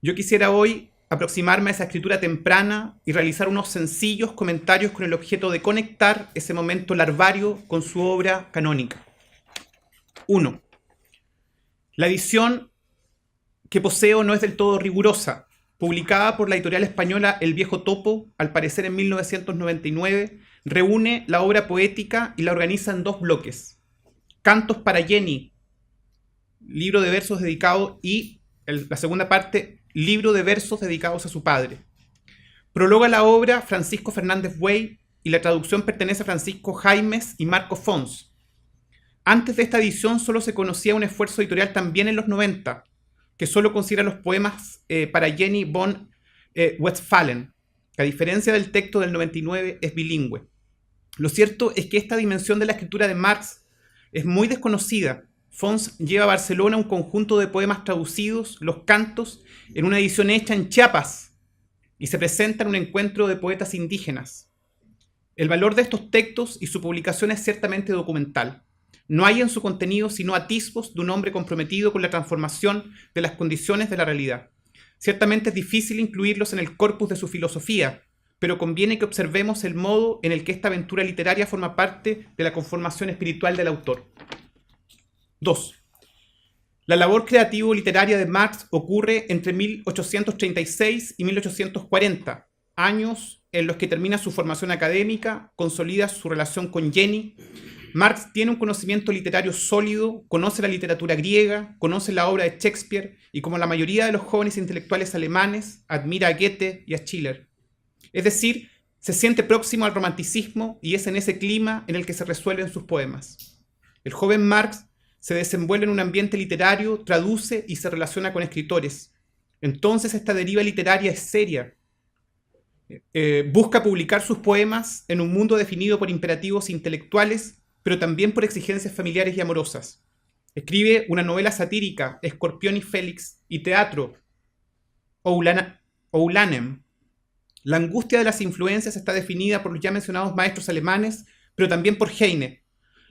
Yo quisiera hoy aproximarme a esa escritura temprana y realizar unos sencillos comentarios con el objeto de conectar ese momento larvario con su obra canónica. 1. La edición que poseo no es del todo rigurosa. Publicada por la editorial española El Viejo Topo, al parecer en 1999, reúne la obra poética y la organiza en 2 bloques. Cantos para Jenny, libro de versos dedicado, y la segunda parte, libro de versos dedicados a su padre. Prologa la obra Francisco Fernández Buey y la traducción pertenece a Francisco Jaimes y Marco Fons. Antes de esta edición solo se conocía un esfuerzo editorial también en los 90, que solo considera los poemas para Jenny von Westphalen, que a diferencia del texto del 99 es bilingüe. Lo cierto es que esta dimensión de la escritura de Marx es muy desconocida. Fons lleva a Barcelona un conjunto de poemas traducidos, los cantos, en una edición hecha en Chiapas, y se presenta en un encuentro de poetas indígenas. El valor de estos textos y su publicación es ciertamente documental. No hay en su contenido sino atisbos de un hombre comprometido con la transformación de las condiciones de la realidad. Ciertamente es difícil incluirlos en el corpus de su filosofía, pero conviene que observemos el modo en el que esta aventura literaria forma parte de la conformación espiritual del autor. 2. La labor creativo-literaria de Marx ocurre entre 1836 y 1840, años en los que termina su formación académica, consolida su relación con Jenny. Marx tiene un conocimiento literario sólido, conoce la literatura griega, conoce la obra de Shakespeare y, como la mayoría de los jóvenes intelectuales alemanes, admira a Goethe y a Schiller. Es decir, se siente próximo al romanticismo y es en ese clima en el que se resuelven sus poemas. El joven Marx se desenvuelve en un ambiente literario, traduce y se relaciona con escritores. Entonces esta deriva literaria es seria. Busca publicar sus poemas en un mundo definido por imperativos intelectuales, pero también por exigencias familiares y amorosas. Escribe una novela satírica, Escorpión y Félix, y teatro, Oulanem. La angustia de las influencias está definida por los ya mencionados maestros alemanes, pero también por Heine.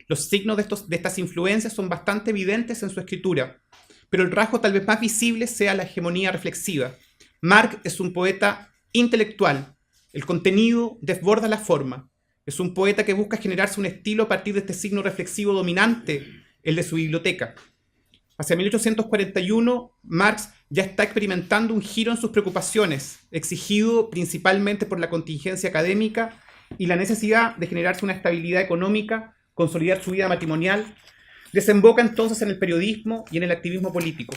Los signos de estas influencias son bastante evidentes en su escritura, pero el rasgo tal vez más visible sea la hegemonía reflexiva. Marx es un poeta intelectual. El contenido desborda la forma. Es un poeta que busca generarse un estilo a partir de este signo reflexivo dominante, el de su biblioteca. Hacia 1841, Marx ya está experimentando un giro en sus preocupaciones, exigido principalmente por la contingencia académica y la necesidad de generarse una estabilidad económica, consolidar su vida matrimonial. Desemboca entonces en el periodismo y en el activismo político.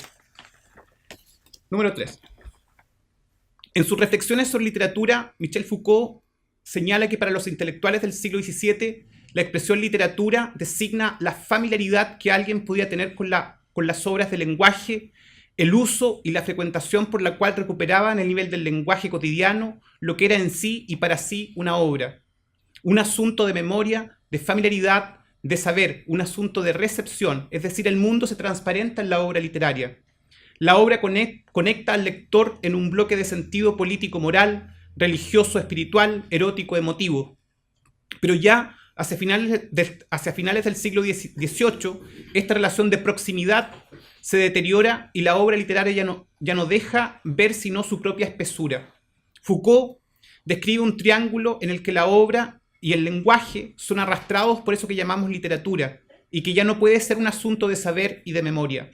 Número 3. En sus reflexiones sobre literatura, Michel Foucault señala que para los intelectuales del siglo XVII, la expresión literatura designa la familiaridad que alguien podía tener con las obras de lenguaje, el uso y la frecuentación por la cual recuperaban el nivel del lenguaje cotidiano, lo que era en sí y para sí una obra. Un asunto de memoria, de familiaridad, de saber, un asunto de recepción, es decir, el mundo se transparenta en la obra literaria. La obra conecta al lector en un bloque de sentido político-moral, religioso, espiritual, erótico, emotivo. Pero ya hacia finales del siglo XVIII, esta relación de proximidad se deteriora y la obra literaria ya no deja ver sino su propia espesura. Foucault describe un triángulo en el que la obra y el lenguaje son arrastrados por eso que llamamos literatura y que ya no puede ser un asunto de saber y de memoria.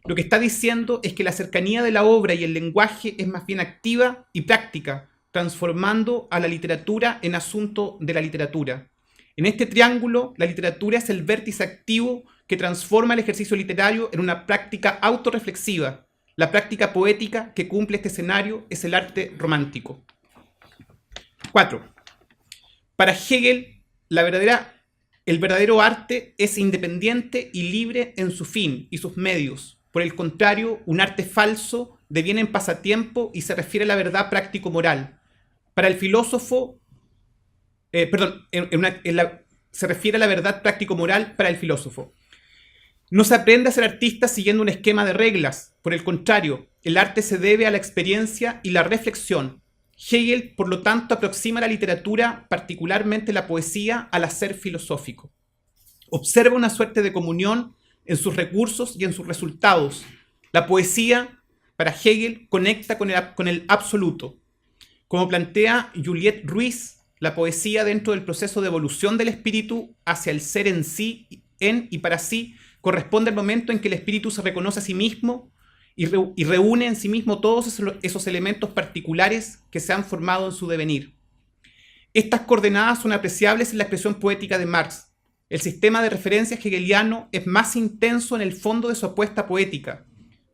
Lo que está diciendo es que la cercanía de la obra y el lenguaje es más bien activa y práctica, transformando a la literatura en asunto de la literatura. En este triángulo, la literatura es el vértice activo que transforma el ejercicio literario en una práctica autorreflexiva. La práctica poética que cumple este escenario es el arte romántico. 4. Para Hegel, el verdadero arte es independiente y libre en su fin y sus medios. Por el contrario, un arte falso deviene en pasatiempo y se refiere a la verdad práctico-moral. Para el filósofo, se refiere a la verdad práctico-moral para el filósofo. No se aprende a ser artista siguiendo un esquema de reglas. Por el contrario, el arte se debe a la experiencia y la reflexión. Hegel, por lo tanto, aproxima la literatura, particularmente la poesía, al hacer filosófico. Observa una suerte de comunión en sus recursos y en sus resultados. La poesía, para Hegel, conecta con el absoluto. Como plantea Juliette Ruiz, la poesía dentro del proceso de evolución del espíritu hacia el ser en sí, en y para sí, corresponde al momento en que el espíritu se reconoce a sí mismo y reúne en sí mismo todos esos elementos particulares que se han formado en su devenir. Estas coordenadas son apreciables en la expresión poética de Marx. El sistema de referencia hegeliano es más intenso en el fondo de su apuesta poética,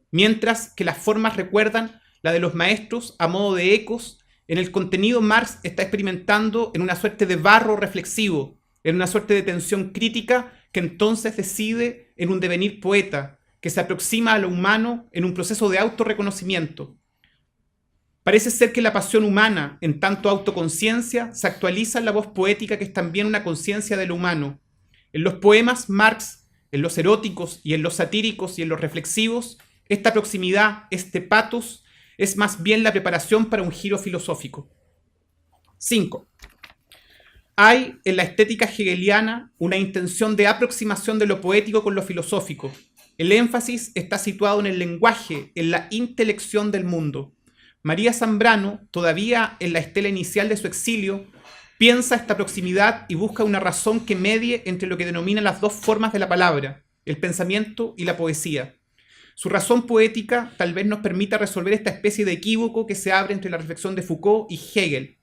mientras que las formas recuerdan la de los maestros a modo de ecos. En el contenido, Marx está experimentando en una suerte de barro reflexivo, en una suerte de tensión crítica que entonces decide en un devenir poeta, que se aproxima a lo humano en un proceso de autorreconocimiento. Parece ser que la pasión humana, en tanto autoconciencia, se actualiza en la voz poética que es también una conciencia de lo humano. En los poemas, Marx, en los eróticos y en los satíricos y en los reflexivos, esta proximidad, este patos, es más bien la preparación para un giro filosófico. 5. Hay en la estética hegeliana una intención de aproximación de lo poético con lo filosófico. El énfasis está situado en el lenguaje, en la intelección del mundo. María Zambrano, todavía en la estela inicial de su exilio, piensa esta proximidad y busca una razón que medie entre lo que denomina las dos formas de la palabra, el pensamiento y la poesía. Su razón poética tal vez nos permita resolver esta especie de equívoco que se abre entre la reflexión de Foucault y Hegel.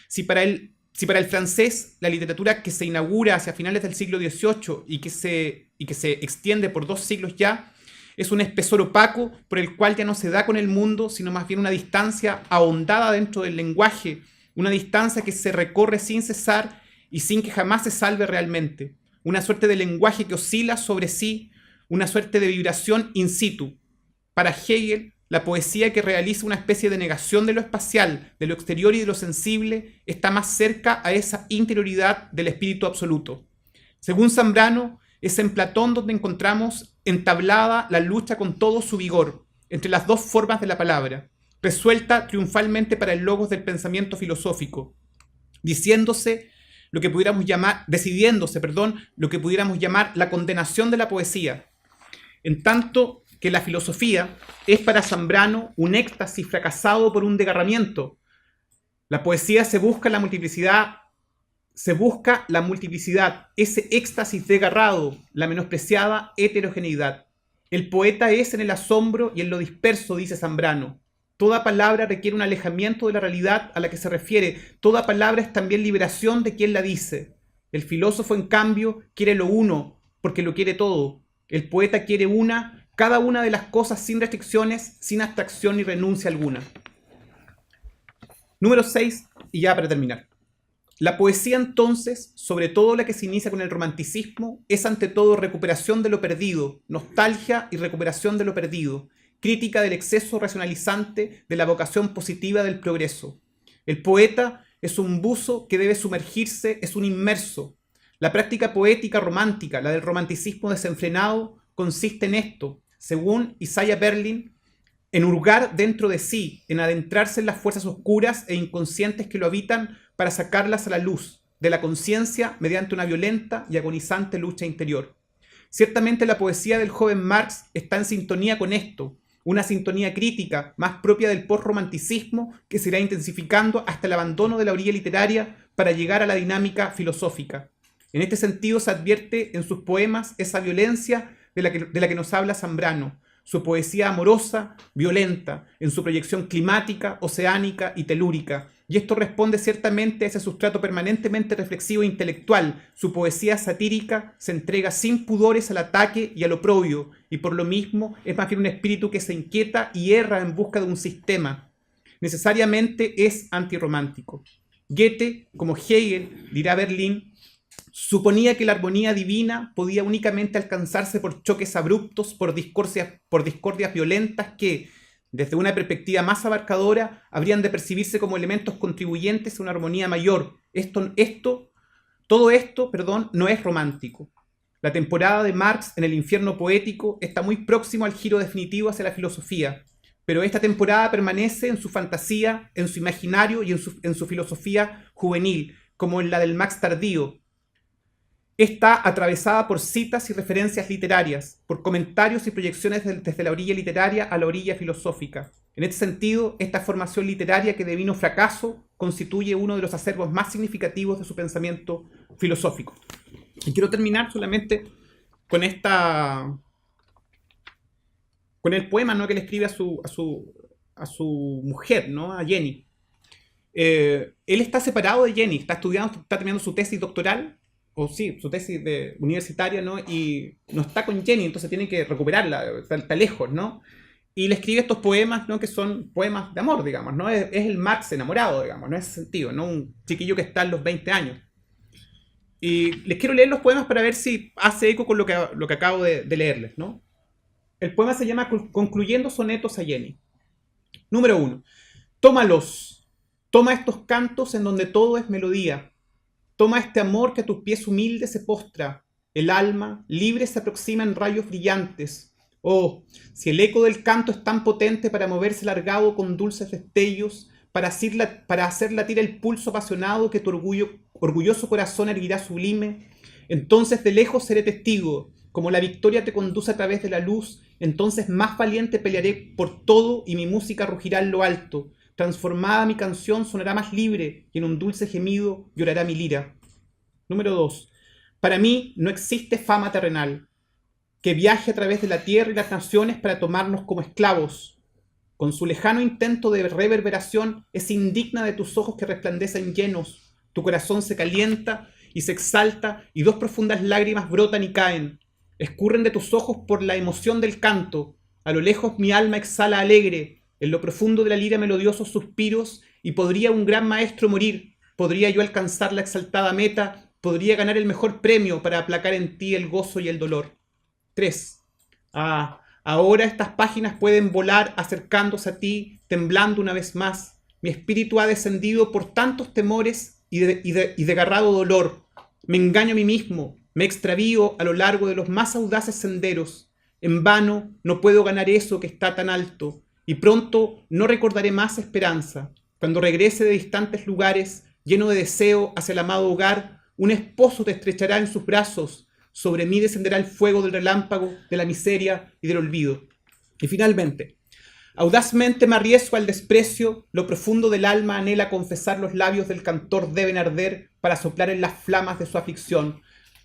Si para el francés la literatura que se inaugura hacia finales del siglo XVIII y que se extiende por 2 siglos ya, es un espesor opaco por el cual ya no se da con el mundo, sino más bien una distancia ahondada dentro del lenguaje, una distancia que se recorre sin cesar y sin que jamás se salve realmente, una suerte de lenguaje que oscila sobre sí, una suerte de vibración in situ. Para Hegel, la poesía que realiza una especie de negación de lo espacial, de lo exterior y de lo sensible, está más cerca a esa interioridad del espíritu absoluto. Según Zambrano, es en Platón donde encontramos entablada la lucha con todo su vigor, entre las dos formas de la palabra, resuelta triunfalmente para el logos del pensamiento filosófico, decidiéndose lo que pudiéramos llamar la condenación de la poesía, en tanto que la filosofía es para Zambrano un éxtasis fracasado por un desgarramiento. La poesía se busca la multiplicidad, ese éxtasis desgarrado, la menospreciada heterogeneidad. El poeta es en el asombro y en lo disperso, dice Zambrano. Toda palabra requiere un alejamiento de la realidad a la que se refiere. Toda palabra es también liberación de quien la dice. El filósofo, en cambio, quiere lo uno, porque lo quiere todo. El poeta quiere cada una de las cosas sin restricciones, sin abstracción ni renuncia alguna. Número 6, y ya para terminar. La poesía, entonces, sobre todo la que se inicia con el romanticismo, es ante todo recuperación de lo perdido, nostalgia y recuperación de lo perdido, crítica del exceso racionalizante de la vocación positiva del progreso. El poeta es un buzo que debe sumergirse, es un inmerso. La práctica poética romántica, la del romanticismo desenfrenado, consiste en esto, según Isaiah Berlin, en hurgar dentro de sí, en adentrarse en las fuerzas oscuras e inconscientes que lo habitan para sacarlas a la luz de la conciencia mediante una violenta y agonizante lucha interior. Ciertamente la poesía del joven Marx está en sintonía con esto, una sintonía crítica más propia del postromanticismo que se irá intensificando hasta el abandono de la orilla literaria para llegar a la dinámica filosófica. En este sentido se advierte en sus poemas esa violencia de la que nos habla Zambrano, su poesía amorosa, violenta, en su proyección climática, oceánica y telúrica. Y esto responde ciertamente a ese sustrato permanentemente reflexivo e intelectual. Su poesía satírica se entrega sin pudores al ataque y al oprobio, y por lo mismo es más bien un espíritu que se inquieta y erra en busca de un sistema. Necesariamente es antirromántico. Goethe, como Hegel, dirá Berlín, suponía que la armonía divina podía únicamente alcanzarse por choques abruptos, por discordias violentas que, desde una perspectiva más abarcadora, habrían de percibirse como elementos contribuyentes a una armonía mayor. Todo esto, no es romántico. La temporada de Marx en el infierno poético está muy próximo al giro definitivo hacia la filosofía, pero esta temporada permanece en su fantasía, en su imaginario y en su filosofía juvenil, como en la del Max tardío. Está atravesada por citas y referencias literarias, por comentarios y proyecciones desde la orilla literaria a la orilla filosófica. En este sentido, esta formación literaria que devino fracaso constituye uno de los acervos más significativos de su pensamiento filosófico. Y quiero terminar solamente con el poema, ¿no?, que le escribe a su mujer, ¿no?, a Jenny. Él está separado de Jenny, está terminando su tesis doctoral, su tesis universitaria, ¿no? Y no está con Jenny, entonces tiene que recuperarla, está lejos, ¿no? Y le escribe estos poemas, ¿no?, que son poemas de amor, digamos, ¿no? Es el Marx enamorado, digamos, ¿no? En ese sentido, ¿no? Un chiquillo que está en los 20 años. Y les quiero leer los poemas para ver si hace eco con lo que acabo de leerles, ¿no? El poema se llama Concluyendo sonetos a Jenny. Número 1. Tómalos. Toma estos cantos en donde todo es melodía. Toma este amor que a tus pies humildes se postra. El alma, libre, se aproxima en rayos brillantes. Oh, si el eco del canto es tan potente para moverse largado con dulces destellos, para hacer latir el pulso apasionado que tu orgulloso corazón erguirá sublime, entonces de lejos seré testigo, como la victoria te conduce a través de la luz, entonces más valiente pelearé por todo y mi música rugirá en lo alto, transformada mi canción sonará más libre y en un dulce gemido llorará mi lira. Número 2. Para mí no existe fama terrenal que viaje a través de la tierra y las naciones para tomarnos como esclavos. Con su lejano intento de reverberación es indigna de tus ojos que resplandecen llenos. Tu corazón se calienta y se exalta y dos profundas lágrimas brotan y caen. Escurren de tus ojos por la emoción del canto. A lo lejos mi alma exhala alegre. En lo profundo de la lira melodiosos suspiros y podría un gran maestro morir. Podría yo alcanzar la exaltada meta. Podría ganar el mejor premio para aplacar en ti el gozo y el dolor. 3. Ahora estas páginas pueden volar acercándose a ti, temblando una vez más. Mi espíritu ha descendido por tantos temores y desgarrado dolor. Me engaño a mí mismo, me extravío a lo largo de los más audaces senderos. En vano no puedo ganar eso que está tan alto, y pronto no recordaré más esperanza. Cuando regrese de distantes lugares, lleno de deseo hacia el amado hogar, un esposo te estrechará en sus brazos. Sobre mí descenderá el fuego del relámpago, de la miseria y del olvido. Y finalmente, audazmente me arriesgo al desprecio, lo profundo del alma anhela confesar, los labios del cantor deben arder para soplar en las flamas de su aflicción.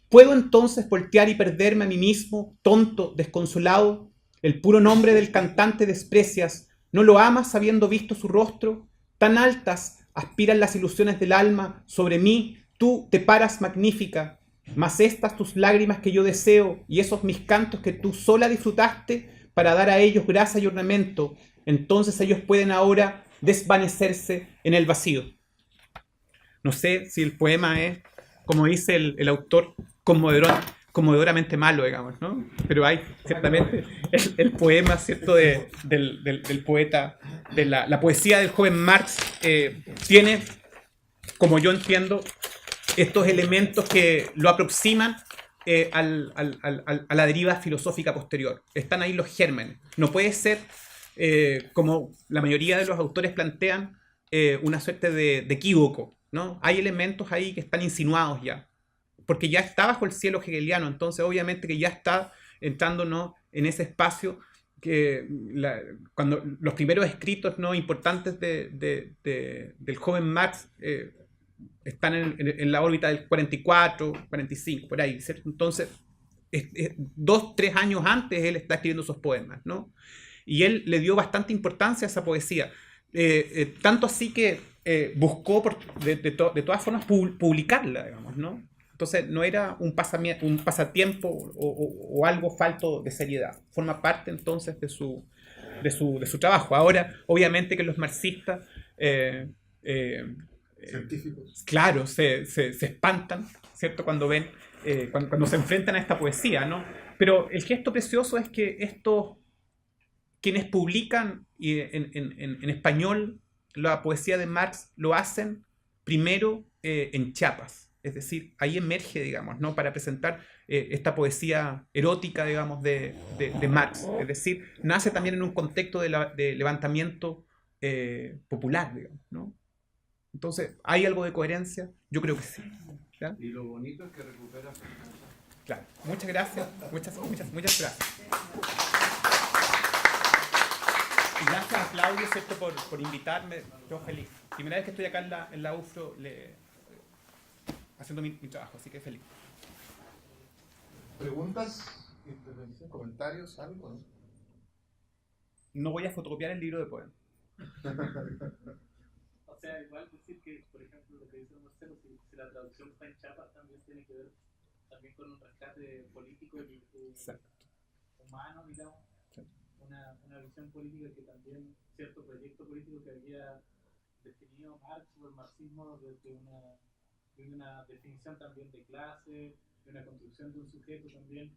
¿Puedo entonces voltear y perderme a mí mismo, tonto, desconsolado? El puro nombre del cantante desprecias, ¿no lo amas habiendo visto su rostro? Tan altas aspiran las ilusiones del alma, sobre mí tú te paras magnífica. Mas estas tus lágrimas que yo deseo y esos mis cantos que tú sola disfrutaste para dar a ellos grasa y ornamento, entonces ellos pueden ahora desvanecerse en el vacío. No sé si el poema es, como dice el autor, conmovedoramente malo, digamos, ¿no? Pero hay ciertamente el poema, ¿cierto?, del poeta, de la poesía del joven Marx, tiene, como yo entiendo, estos elementos que lo aproximan a la deriva filosófica posterior. Están ahí los gérmenes. No puede ser, como la mayoría de los autores plantean, una suerte de equívoco, ¿no? Hay elementos ahí que están insinuados ya, porque ya está bajo el cielo hegeliano, entonces obviamente que ya está entrando, ¿no?, en ese espacio que cuando los primeros escritos, ¿no?, importantes del joven Marx están en la órbita del 44, 45, por ahí, ¿cierto? Entonces, 2, 3 años antes él está escribiendo esos poemas, ¿no? Y él le dio bastante importancia a esa poesía, tanto así que buscó de todas formas publicarla, digamos, ¿no? Entonces no era un pasatiempo o algo falto de seriedad, forma parte entonces de su trabajo. Ahora, obviamente que los marxistas Científicos. claro, se espantan, ¿cierto?, cuando ven, cuando se enfrentan a esta poesía, ¿no? Pero el gesto precioso es que estos, quienes publican en español la poesía de Marx, lo hacen primero en Chiapas. Es decir, ahí emerge, digamos, ¿no?, para presentar esta poesía erótica, digamos, de Marx. Es decir, nace también en un contexto de levantamiento popular, digamos, ¿no? Entonces, ¿hay algo de coherencia? Yo creo que sí. ¿Ya? Y lo bonito es que recupera. Claro. Muchas gracias. Muchas gracias. Y gracias a Claudio, ¿cierto?, por invitarme. Yo feliz. Primera vez que estoy acá en la UFRO haciendo mi trabajo, así que feliz. ¿Preguntas? ¿Intervención? ¿Comentarios? ¿Algo? ¿No? No voy a fotocopiar el libro de poemas. O sea, igual decir que, por ejemplo, lo que dice Marcelo, si la traducción está en Chiapas, también tiene que ver también con un rescate político y humano, digamos, una visión política que también, cierto proyecto político que había definido Marx o el marxismo desde una definición también de clase, de una construcción de un sujeto también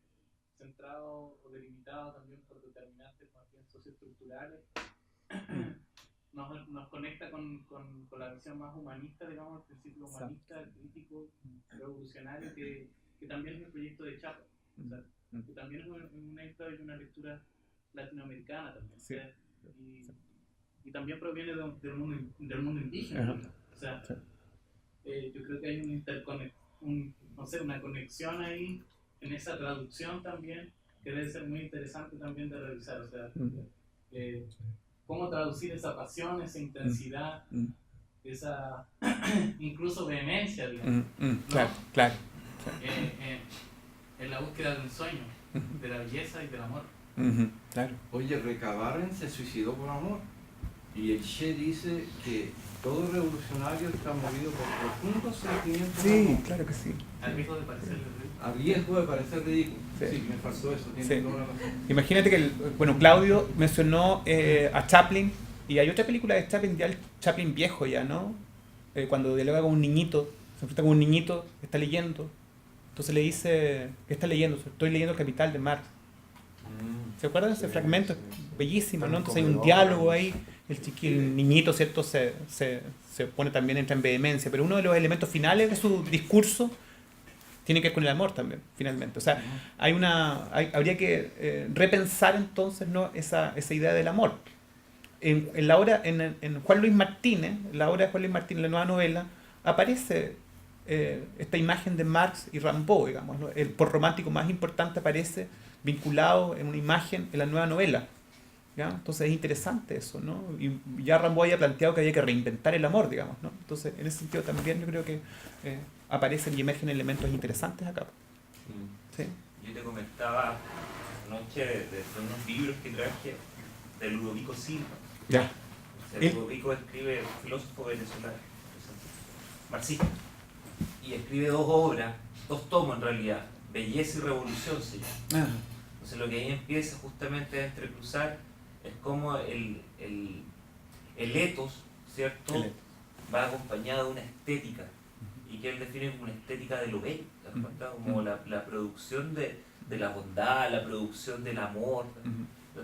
centrado o delimitado también por determinantes más bien socioestructurales. Nos conecta con la visión más humanista, digamos, el principio humanista, el crítico, revolucionario, que también es el proyecto de Chiapas. O sea, que también es una historia y una lectura latinoamericana también. Sí. Y también proviene del mundo indígena. Ajá. O sea, yo creo que hay una conexión ahí en esa traducción también que debe ser muy interesante también de revisar. O sea, cómo traducir esa pasión, esa intensidad, esa incluso vehemencia, digamos, ¿no? Claro. En la búsqueda de un sueño, de la belleza y del amor. Claro. Oye, Recabarren se suicidó por amor. Y el Che dice que todo revolucionario está movido por profundos sentimientos de Sí, amor. claro que sí. Al riesgo de parecerle ridículo. A riesgo de parecer ridículo. Sí. Sí, me faltó eso, tiene Sí. toda la razón. Imagínate que, Claudio mencionó a Chaplin, y hay otra película de Chaplin, ya el Chaplin viejo ya, ¿no? Cuando dialoga con un niñito, se enfrenta con un niñito que está leyendo, entonces le dice, ¿qué está leyendo? Estoy leyendo El Capital de Marx. ¿Se acuerdan de ese Sí, fragmento? sí. Bellísimo, ¿no? Tan Entonces hay un conmovedor. diálogo ahí, el niñito, ¿cierto? Se pone también, entra en vehemencia, pero uno de los elementos finales de su discurso tiene que ver con el amor también, finalmente. O sea, habría que repensar entonces, ¿no? esa idea del amor. En la obra, en Juan Luis Martínez, la obra de Juan Luis Martínez, la nueva novela, aparece esta imagen de Marx y Rimbaud, digamos, ¿no? El porromántico más importante aparece vinculado en una imagen en la nueva novela, ¿ya? Entonces es interesante eso, ¿no? Y ya Rimbaud había planteado que había que reinventar el amor, digamos, ¿no? Entonces, en ese sentido también yo creo que aparecen y emergen elementos interesantes acá. ¿Sí? Yo te comentaba anoche de unos libros que traje de Ludovico Silva. Ya. O sea, Ludovico escribe, filósofo venezolano, marxista, y escribe dos obras, dos tomos en realidad, Belleza y Revolución se llama. Entonces lo que ahí empieza justamente a entrecruzar es como el ethos, ¿cierto? El ethos. Va acompañado de una estética, y que él define como una estética de lo bello, ¿te das cuenta? Como la producción de la bondad, la producción del amor.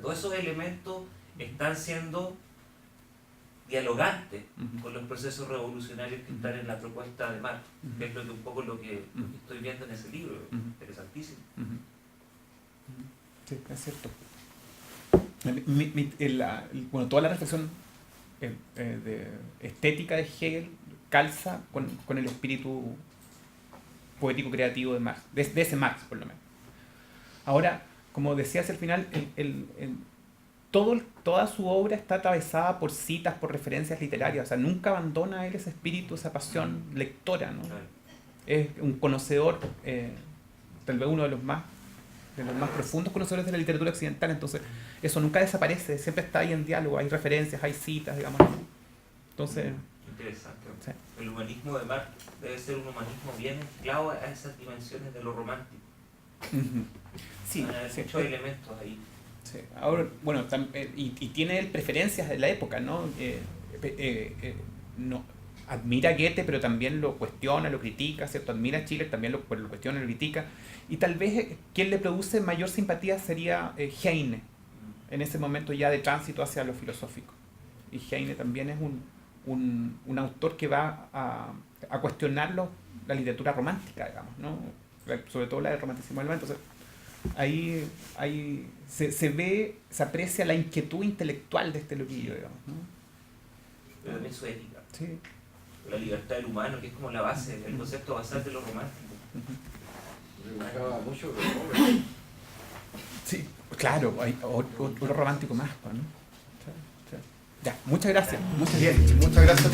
Todos esos elementos están siendo dialogantes con los procesos revolucionarios que están en la propuesta de Marx, que es un poco lo que estoy viendo en ese libro, interesantísimo. Sí, es cierto. Toda la reflexión de estética de Hegel calza con el espíritu poético creativo de Marx, de ese Marx por lo menos. Ahora, como decías al final, toda su obra está atravesada por citas, por referencias literarias, o sea, nunca abandona él ese espíritu, esa pasión lectora, ¿no? Claro. Es un conocedor, tal vez uno de los más profundos conocedores de la literatura occidental, entonces eso nunca desaparece, siempre está ahí en diálogo, hay referencias, hay citas, digamos. Entonces, Interesante. sí. El humanismo de Marx debe ser un humanismo bien anclado a esas dimensiones de lo romántico. Sí, Hay sí. muchos elementos ahí. Sí. Ahora, bueno, y tiene él preferencias de la época, ¿no? No admira a Goethe, pero también lo cuestiona, lo critica, ¿cierto? Admira a Schiller, también lo cuestiona, lo critica. Y tal vez quien le produce mayor simpatía sería Heine, en ese momento ya de tránsito hacia lo filosófico. Y Heine también es un autor que va a cuestionar la literatura romántica, digamos, ¿no? Sobre todo la del romanticismo alemán. Entonces, ahí se aprecia la inquietud intelectual de este loquillo, digamos, ¿no? Pero también su ética. Sí. La libertad del humano, que es como la base, el concepto basal de lo romántico. Me gustaba mucho Robert. Sí, claro, hay otro romántico más, ¿no? Sí. Ya, muchas gracias. Bien, muchas gracias.